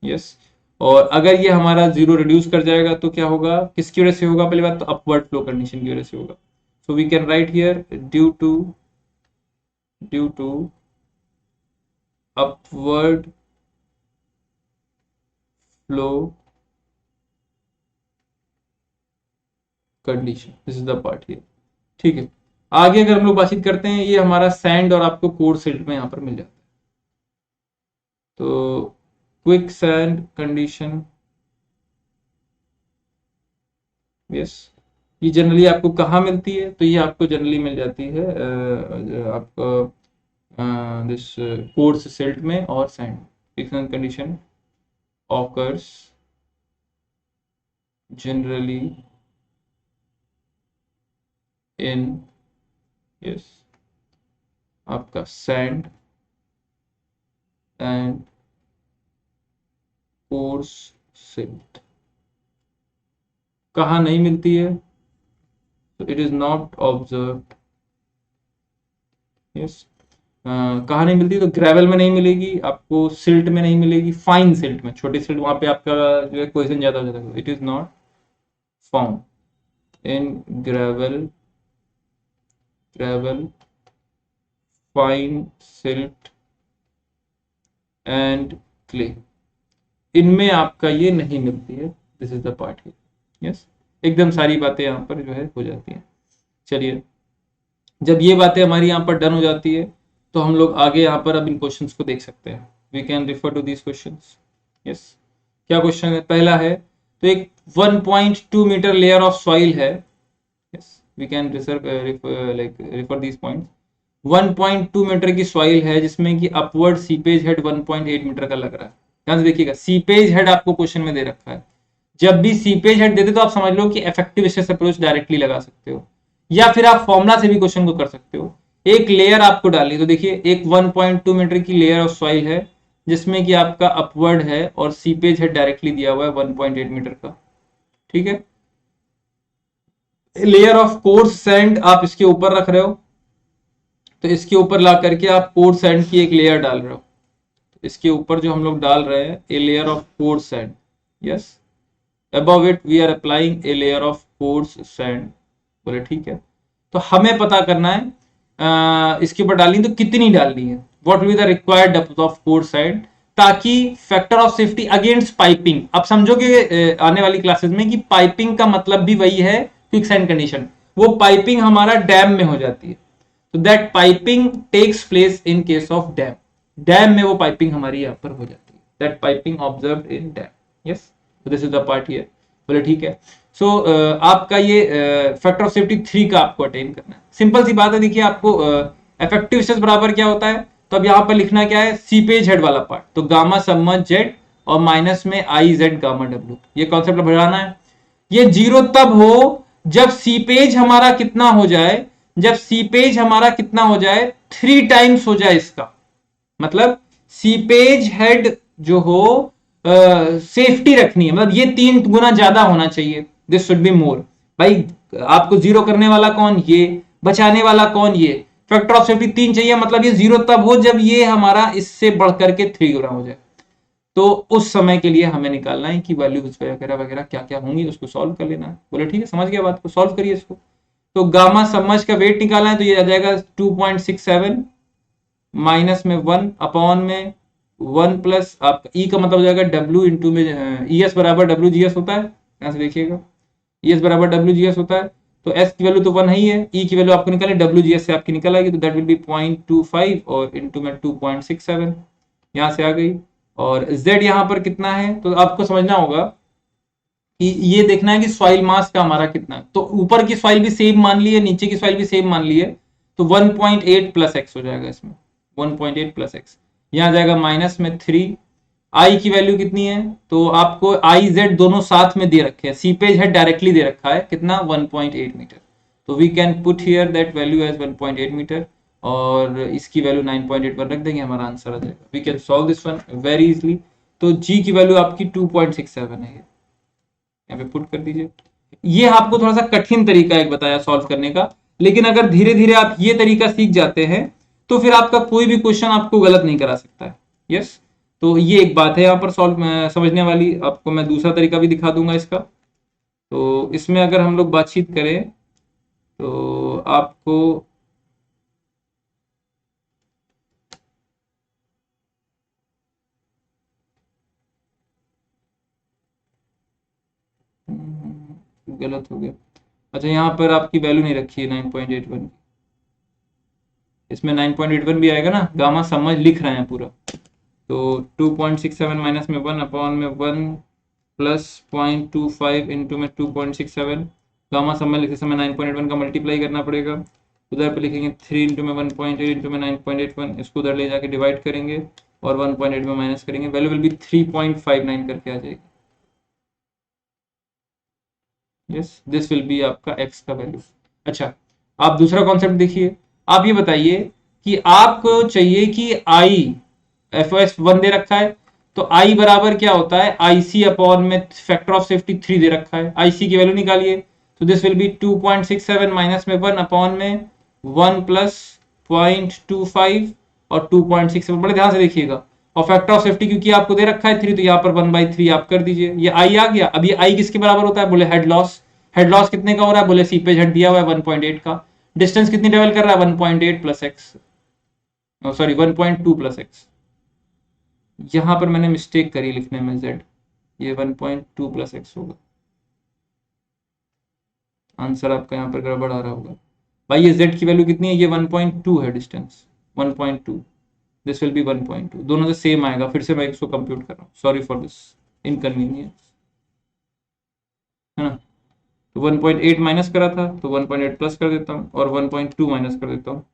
yes. और अगर ये हमारा जीरो रिड्यूस कर जाएगा तो क्या होगा, किसकी वजह से होगा, पहली बात तो अपवर्ड फ्लो कंडीशन की वजह से होगा। So we can write here due to upward flow condition, this is the part here, ठीक है। आगे अगर हम लोग बातचीत करते हैं, ये हमारा सैंड और आपको कोर सिल्ट में यहाँ पर मिल जाता है। तो क्विक सैंड कंडीशन, यस, ये जनरली आपको कहाँ मिलती है, तो ये आपको जनरली मिल जाती है आपको दिस कोर्स सिल्ट में और sand. Quick sand condition occurs generally in, yes, आपका सैंड एंड कोर्स सिल्ट। कहाँ नहीं मिलती है, तो it is not observed, yes. कहाँ नहीं मिलती, तो ग्रेवल में नहीं मिलेगी आपको, सिल्ट में नहीं मिलेगी, फाइन सिल्ट में, छोटी सिल्ट, वहां पे आपका जो है कोहेजन ज्यादा हो जाता है। It is not found in gravel, fine silt and clay, इनमें आपका ये नहीं मिलती है। This is the part here, yes. एकदम सारी बातें यहाँ पर जो है हो जाती हैं। चलिए, जब ये बातें हमारी यहाँ पर डन हो जाती है तो हम लोग आगे यहाँ पर अब इन क्वेश्चंस को देख सकते हैं। We can refer to these questions, yes. क्या क्वेश्चन है, पहला है, तो एक 1.2 मीटर लेयर ऑफ सॉइल है, yes, we can refer these points. 1.2 metre की सॉइल है जिसमें कि अपवर्ड सीपेज हेड 1.8 मीटर का लग रहा है। ध्यान से देखिएगा, सीपेज हेड आपको क्वेश्चन में दे रखा है। जब भी सीपेज हेड देते तो आप समझ लो कि इफेक्टिव स्ट्रेस अप्रोच डायरेक्टली लगा सकते हो, या फिर आप फॉर्मुला से भी क्वेश्चन को कर सकते हो। एक लेयर आपको डालनी, तो देखिए एक 1.2 मीटर की लेयर ऑफ सॉइल है जिसमें कि आपका अपवर्ड है और सीपेज हेड डायरेक्टली दिया हुआ है 1.8 मीटर का, ठीक है। लेयर ऑफ कोर्स सैंड आप इसके ऊपर रख रहे हो, तो इसके ऊपर ला करके आप कोर्स सैंड की एक लेयर डाल रहे हो। इसके ऊपर जो हम लोग डाल रहे हैं a layer of coarse sand, yes, above it we are applying a layer of coarse sand, बोले ठीक है। तो हमें पता करना है इसके ऊपर डालनी तो कितनी डालनी है, what will be the required depth of coarse sand, ताकि factor of safety against piping, आप समझोगे आने वाली क्लासेस में कि पाइपिंग का मतलब भी वही है क्विक सैंड कंडीशन, वो पाइपिंग हमारा डैम में हो जाती है। तो that piping takes place in case of dam, dam में वो पाइपिंग हमारी यहाँ पर हो जाती है, that piping observed in dam, yes. तो this is the part here, बोले ठीक है। सो आपका ये फैक्टर ऑफ सेफ्टी 3 का आपको अटेन करना है। सिंपल सी बात है, देखिए आपको इफेक्टिव स्ट्रेस बराबर क्या होता है, तो अब यहाँ पर लिखना क्या है, सीपेज हेड वाला पार्ट, तो गामा सबमर्ज जेड और माइनस में आई जेड गामा डब्ल्यू, ये कॉन्सेप्ट बढ़ाना है। ये जीरो तब हो जब सीपेज हमारा कितना हो जाए, जब सीपेज हमारा कितना हो जाए, 3 टाइम्स हो जाए इसका, मतलब सीपेज हेड जो हो सेफ्टी रखनी है, मतलब ये 3 गुना ज्यादा होना चाहिए, दिस शुड बी मोर। भाई आपको जीरो करने वाला कौन, ये, बचाने वाला कौन, ये, फैक्टर ऑफ सेफ्टी 3 चाहिए, मतलब ये जीरो तब हो जब ये हमारा इससे बढ़कर के 3 गुना हो जाए। तो उस समय के लिए हमें निकालना है कि वैल्यूज वगैरह वगैरह क्या क्या होंगी, उसको सॉल्व कर लेना है। बोले ठीक है, समझ गया बात को, सॉल्व करिए इसको। तो गामा सबमर्ज का वेट निकालना है, तो ये आ जाएगा 2.67 माइनस में 1 अपॉन में 1 प्लस आपका ई का मतलब हो जाएगा डब्ल्यू इंटू में ई एस बराबर डब्ल्यू जी एस होता है, यहाँ से देखिएगा ई एस बराबर डब्ल्यू जी एस होता है, तो एस की वैल्यू तो 1 ही है, ई की वैल्यू आपको निकालनी, डब्ल्यू जी एस से आपकी निकल आएगी, तो दैट विल बी 0.25 और इंटू में 2.67 यहाँ से आ गई। और z यहाँ पर कितना है, तो आपको समझना होगा कि ये देखना है कि सॉइल मास का हमारा कितना है। तो ऊपर की सॉइल भी सेम मान ली है, नीचे की सॉइल भी सेम मान ली है, तो 1.8 प्लस एक्स हो जाएगा इसमें, 1.8 प्लस एक्स, यहाँ जाएगा माइनस में 3। आई की वैल्यू कितनी है, तो आपको आई जेड दोनों साथ में दे रखे हैं, सीपेज हेड डायरेक्टली दे रखा है, कितना 1.8 मीटर, तो we can put here that value as 1.8 metre और इसकी वैल्यू 9.8 पर रख देंगे, हमारा आंसर आ जाएगा। We can solve this one very easily. तो g की वैल्यू आपकी 2.67 है, यहाँ पे पुट कर दीजिए। ये आपको थोड़ा सा कठिन तरीका एक बताया सॉल्व करने का, लेकिन अगर धीरे धीरे आप ये तरीका सीख जाते हैं तो फिर आपका कोई भी क्वेश्चन आपको गलत नहीं करा सकता है। यस, तो ये एक बात है यहाँ पर सॉल्व समझने वाली। आपको मैं दूसरा तरीका भी दिखा दूंगा इसका। तो इसमें अगर हम लोग बातचीत करें तो आपको गलत हो गया। अच्छा, यहाँ पर आपकी वैल्यू नहीं रखी है 9.81, इसमें 9.81 भी आएगा ना, गामा समझ लिख रहे हैं पूरा। तो 2.67 माइनस में 1 अपॉन में 1 प्लस 0.25 इंटू में 2.67, गामा समझ लिखते समय 9.81 का मल्टीप्लाई करना पड़ेगा। उधर पे लिखेंगे 3 इंटू में 1.8 इंटू में 9.81, इसको उधर ले जाके डिवाइड करेंगे और 1.8 में माइनस करेंगे, वैल्यू विल बी 3.59 करके आ जाएगी। यस, दिस विल बी आपका x का वैल्यू। अच्छा, आप दूसरा कॉन्सेप्ट देखिए। आप ये बताइए कि आपको चाहिए कि i fs 1 दे रखा है, तो i बराबर क्या होता है, ic अपॉन में फैक्टर ऑफ सेफ्टी 3 दे रखा है, ic की वैल्यू निकालिए। तो दिस विल बी 2.67 माइनस में 1 अपॉन में 1 प्लस 0.25 और 2.67, बड़े ध्यान से देखिएगा। और फैक्टर ऑफ सेफ्टी क्योंकि आपको दे रखा है 3, तो यहाँ पर 1/3 आप कर दीजिए। ये i आ गया। अब ये i किसके बराबर होता है, बोले हेड लॉस। हेड लॉस कितने का हो रहा है, बोले सीपेज हेड दिया हुआ है 1.8 का। डिस्टेंस कितनी ट्रेवल कर रहा है, 1.8 plus x, sorry 1.2 plus x. यहां पर मैंने मिस्टेक करी लिखने में z, ये 1.2 प्लस एक्स होगा। आंसर आपका यहाँ पर गड़बड़ आ रहा होगा भाई। ये z की वैल्यू कितनी है, ये 1.2 है डिस्टेंस, 1.2, दिस विल बी 1.2, दोनों से सेम आएगा। फिर से मैं इसको कंप्यूट कर रहा हूँ, सॉरी फॉर दिस इनकन्वीनियंस, है ना। तो 1.8 माइनस करा था तो 1.8 प्लस कर देता हूँ और 1.2 माइनस कर देता हूँ,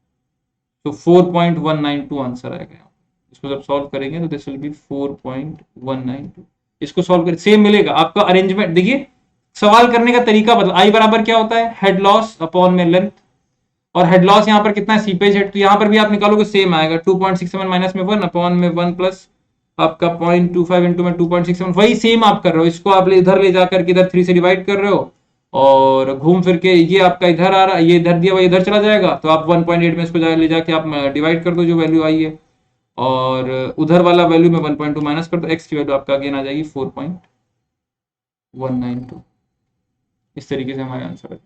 तो 4.192 आंसर आएगा। इसको जब सॉल्व करेंगे तो दिस विल बी 4.192। इसको सॉल्व कर सेम मिलेगा आपका अरेंजमेंट। देखिए सवाल करने का तरीका बदल। आई बराबर क्या होता है, हेड लॉस अपॉन में लेंथ, और हेड लॉस यहाँ पर कितना है, सीपेज हेड, तो यहाँ पर भी आप निकालोगे सेम आएगा। 2.67 माइनस में 1 अपॉन में 1 प्लस आपका 0.25 इंटू में 2.67, वही सेम आप कर रहे हो। इसको आप इधर ले जाकर के इधर 3 से डिवाइड कर रहे हो और घूम फिर के ये आपका इधर आ रहा है, ये इधर दिया हुआ इधर चला जाएगा, तो आप 1.8 में इसको ले जाके आप डिवाइड कर दो जो वैल्यू आई है, और उधर वाला वैल्यू में 1.2 माइनस कर दो, एक्स की वैल्यू आपका अगेन आ जाएगी 4.192। इस तरीके से हमारे आंसर है।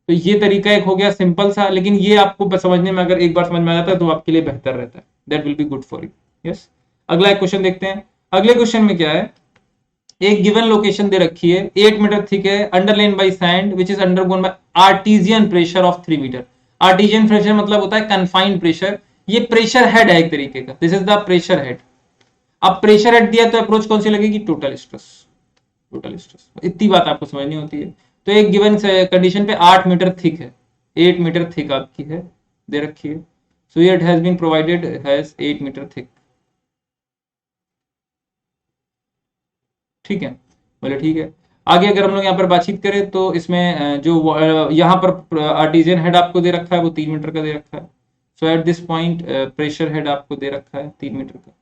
तो ये तरीका एक हो गया सिंपल सा, लेकिन ये आपको समझने में अगर एक बार समझ में आ जाता है तो आपके लिए बेहतर रहता है, that will be good for you. Yes, अगला एक क्वेश्चन देखते हैं। अगले क्वेश्चन में क्या है, एक गिवन लोकेशन दे रखी है, 8 मीटर थिक है, underlain by sand which is undergone by artesian pressure of 3 metre. Artesian pressure मतलब होता है कन्फाइंड प्रेशर। ये प्रेशर हेड है एक तरीके का, this is the pressure head. अब प्रेशर हेड दिया तो अप्रोच कौन सी लगेगी, टोटल स्ट्रेस। टोटल स्ट्रेस, इतनी बात आपको समझनी होती है। तो एक गिवन कंडीशन पे 8 मीटर थिक है, 8 मीटर थिक आपकी है दे रखी है। So it has been provided has 8 metre thick. ठीक है, बोले ठीक है। आगे अगर हम लोग यहाँ पर बातचीत करें तो इसमें जो यहाँ पर आर्टिजियन हेड आपको दे रखा है वो 3 मीटर का दे रखा है। So at this point pressure head आपको दे रखा है 3 मीटर का।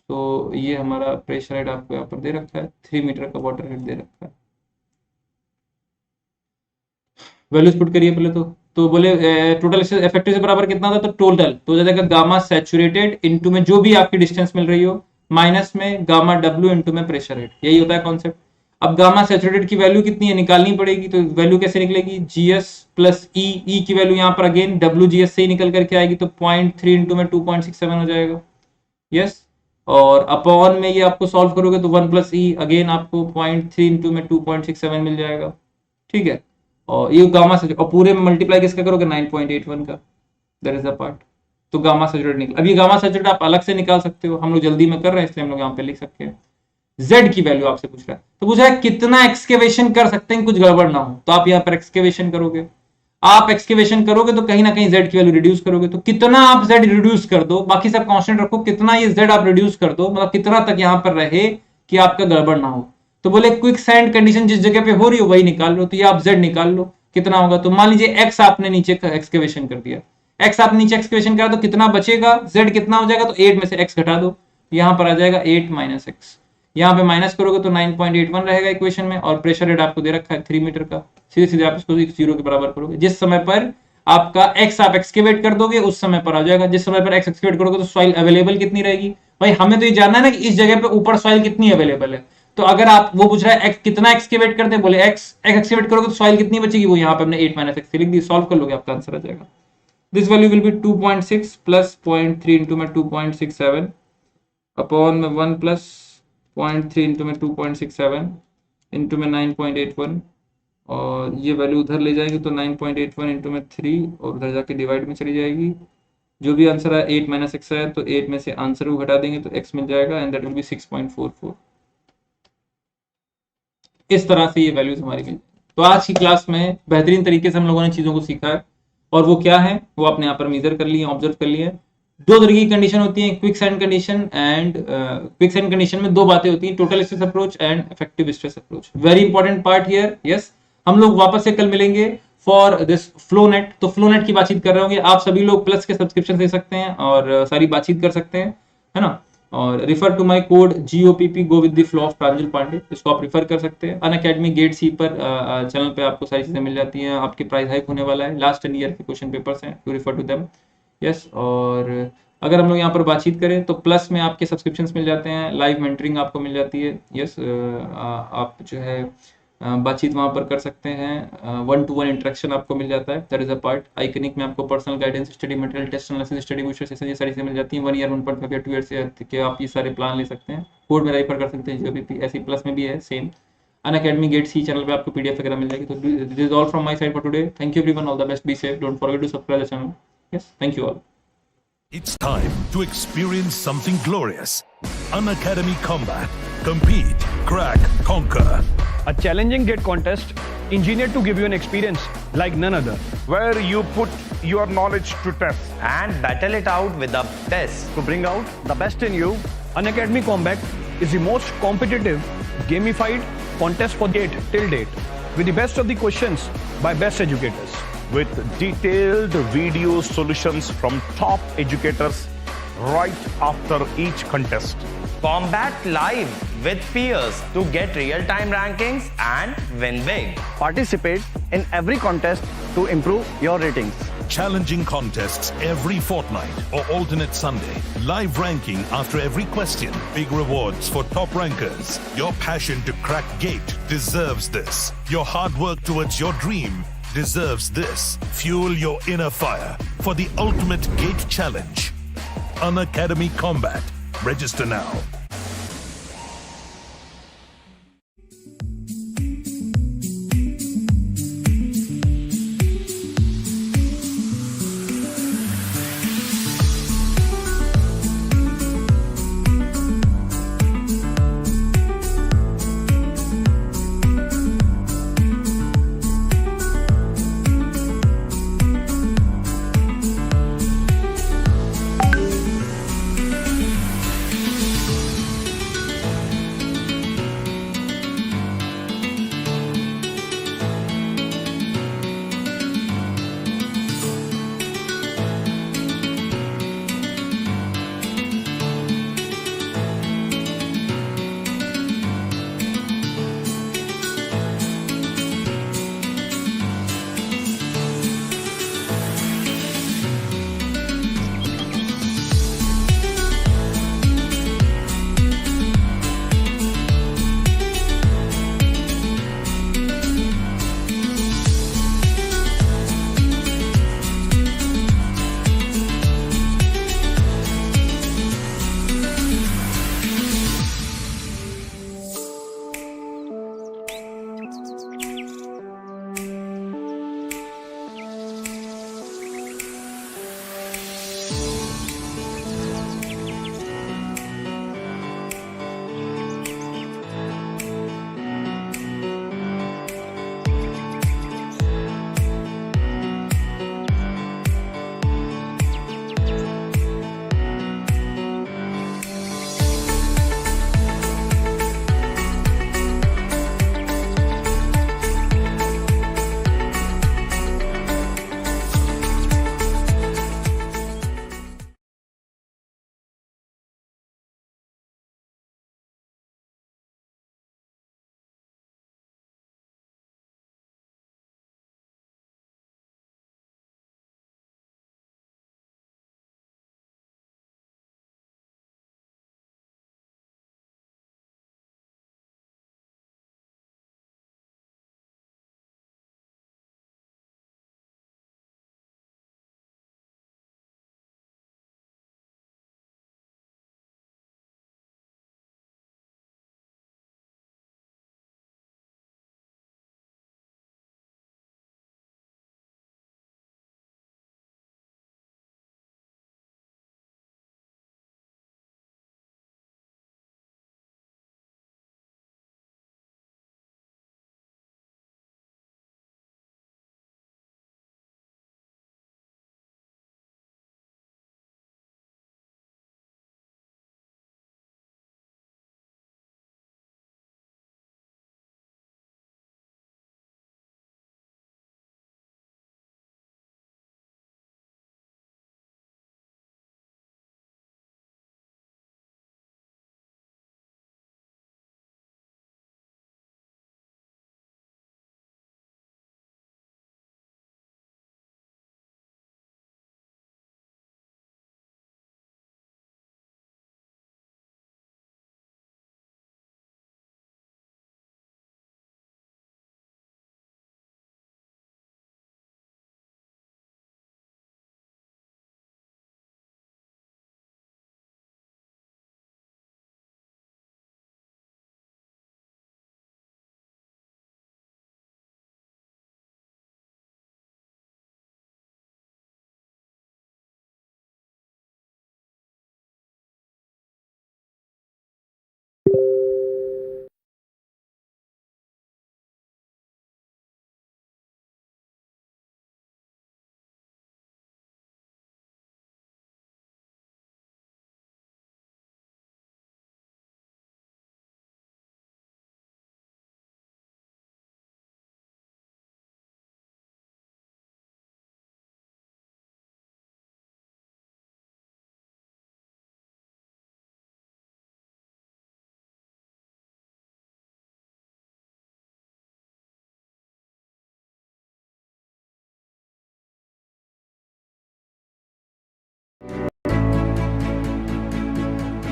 तो ये हमारा प्रेशर हेड आपको यहाँ पर दे रखा है, 3 मीटर का वाटर हेड दे रखा है। वैल्यूज पुट करिए पहले तो बोले टोटल इफेक्टिव से बराबर कितना था, तो टोटल तो जाएगा गामा सैचुरेटेड इनटू में जो भी आपकी डिस्टेंस मिल रही हो माइनस में गामा डब्ल्यू इनटू में प्रेशर हेड, यही होता है कॉन्सेप्ट। अब गामा सैचुरेटेड की वैल्यू कितनी है निकालनी पड़ेगी, तो वैल्यू कैसे निकलेगी, जीएस प्लस ई की वैल्यू यहाँ पर अगेन डब्ल्यू जीएस से ही निकल करके आएगी, तो 0.3 इंटू में 2.67 हो जाएगा। यस, और अपॉन में ये आपको सॉल्व करोगे तो 1 प्लस ई अगेन आपको 0.3 इंटू में 2.67 मिल जाएगा। ठीक है, और ये गामा से और पूरे में मल्टीप्लाई किसका करोगे 9.81 का, दैट इज द पार्ट। तो गामा सैचुरेटेड निकल। अब ये गामा सैचुरेटेड आप अलग से निकाल सकते हो, हम लोग जल्दी में कर रहे हैं इसलिए हम लोग यहाँ पे लिख सकते हैं। Z की वैल्यू आपसे पूछ रहा है, तो पूछ रहा है कितना एक्सकेवेशन कर सकते हैं कुछ गड़बड़ ना हो, तो आप यहाँ पर एक्सकेवेशन करोगे। आप एक्सकेवेशन करोगे तो कहीं ना कहीं Z की वैल्यू रिड्यूस करोगे, तो कितना आप Z रिड्यूस कर दो, बाकी सब कांस्टेंट रखो, कितना ये Z आप रिड्यूस कर दो, मतलब कितना तक यहाँ पर रहे कि आपका गड़बड़ ना हो। तो बोले क्विक सैंड कंडीशन जिस जगह पे हो रही हो वही निकाल लो, तो ये आप Z निकाल लो कितना होगा। तो मान लीजिए X आपने नीचे एक्सकेवेशन कर दिया, X आपने नीचे एक्सकेवेशन करा तो कितना बचेगा, Z कितना हो जाएगा, तो 8 में से X घटा दो, यहाँ पर आ जाएगा 8 - x। यहाँ पे माइनस करोगे तो 9.81 रहेगा इक्वेशन में, और प्रेशर हेड आपको दे रखा है 3 मीटर का। सीधे सीधे आप इसको 0 के बराबर करोगे। जिस समय पर आपका x आप एक्सकेवेट कर दोगे उस समय पर आ जाएगा। जिस समय पर x एक्सकेवेट करोगे तो सॉइल अवेलेबल कितनी रहेगी। भाई हमें तो ये जानना है ना कि इस जगह पे ऊपर सॉइल कितनी अवेलेबल है। तो अगर आप वो पूछ रहा है x कितना एक्सकेवेट करते हैं, बोले x एक्सकेवेट करोगे तो सॉइल कितनी बचेगी, वो यहाँ पे हमने 8 - x लिख दी। सॉल्व कर लोगे आपका आंसर आ जाएगा। This value will be 2.6 plus 0.3 into में 2.67 अपॉन में 1 प्लस 0.3 इंटू में 2.67 इंटू में 9.81, और ये वैल्यू उधर ले जाएंगे तो 9.81 इंटू में 3 और उधर जाके डिवाइड में चली जाएगी। जो भी आंसर है 8 - x है, तो 8 में से आंसर को घटा देंगे तो x मिल जाएगा, एंड दैट विल बी 6.44। इस तरह से ये वैल्यूज हमारी मिल। तो आज की क्लास में बेहतरीन तरीके से हम लोगों ने चीजों को सीखा है, और वो क्या है वो आपने यहाँ पर मेजर कर लिए, ऑब्जर्व कर लिए। दो तरह की कंडीशन होती है, quick sand condition and quick sand condition में दो बातें होती हैं, total stress approach and effective stress approach. Very important part here. Yes, हम लोग वापस से कल मिलेंगे फॉर दिस फ्लो नेट। तो फ्लो नेट की बातचीत कर रहे होंगे आप सभी लोग, प्लस के सब्सक्रिप्शन ले सकते हैं और सारी बातचीत कर सकते हैं, है ना। और refer to my code GOPP, go with the flow of Pranjal Pande, इसको आप रिफर कर सकते हैं। अनअकैडमी गेट सी पर चैनल पे आपको सारी चीजें मिल जाती हैं। आपके प्राइस हाइक होने वाला है, लास्ट 10 ईयर के क्वेश्चन पेपर्स हैं, you refer to them. Yes, और अगर हम लोग यहाँ पर बातचीत करें तो प्लस में आपके सब्सक्रिप्शंस मिल जाते हैं, लाइव मेंटरिंग आपको मिल जाती है। यस, आप जो है बातचीत वहां पर कर सकते हैं, 1-to-1 इंटरेक्शन आपको मिल जाता है, that is a part. Iconic में आपको personal guidance, study material, test analysis, study booster session, ये सारी चीजें मिल जाती हैं। 1 ईयर, 1.5 ईयर, 2 ईयर के आप ये सारे प्लान ले सकते हैं, कोड में रेफर कर सकते हैं GOPP। ऐसी प्लस में भी है same. Unacademy GATE C channel पे आपको PDF वगैरह मिल जाएगी। तो this is all from my side for today. Thank you everyone, all the best, be safe, don't forget to subscribe the channel. Yes, thank you all. It's time to experience something glorious. Unacademy Combat. Compete, crack, conquer. A challenging gate contest engineered to give you an experience like none other. where you put your knowledge to test. and battle it out with the best. To bring out the best in you, Unacademy Combat is the most competitive, gamified contest for gate till date, with the best of the questions by best educators. With detailed video solutions from top educators right after each contest. Combat live with peers to get real-time rankings and win big. Participate in every contest to improve your ratings. Challenging contests every fortnight or alternate Sunday. Live ranking after every question. Big rewards for top rankers. Your passion to crack gate deserves this. Your hard work towards your dream deserves this. Fuel your inner fire for the ultimate gate challenge. Unacademy Combat. Register now.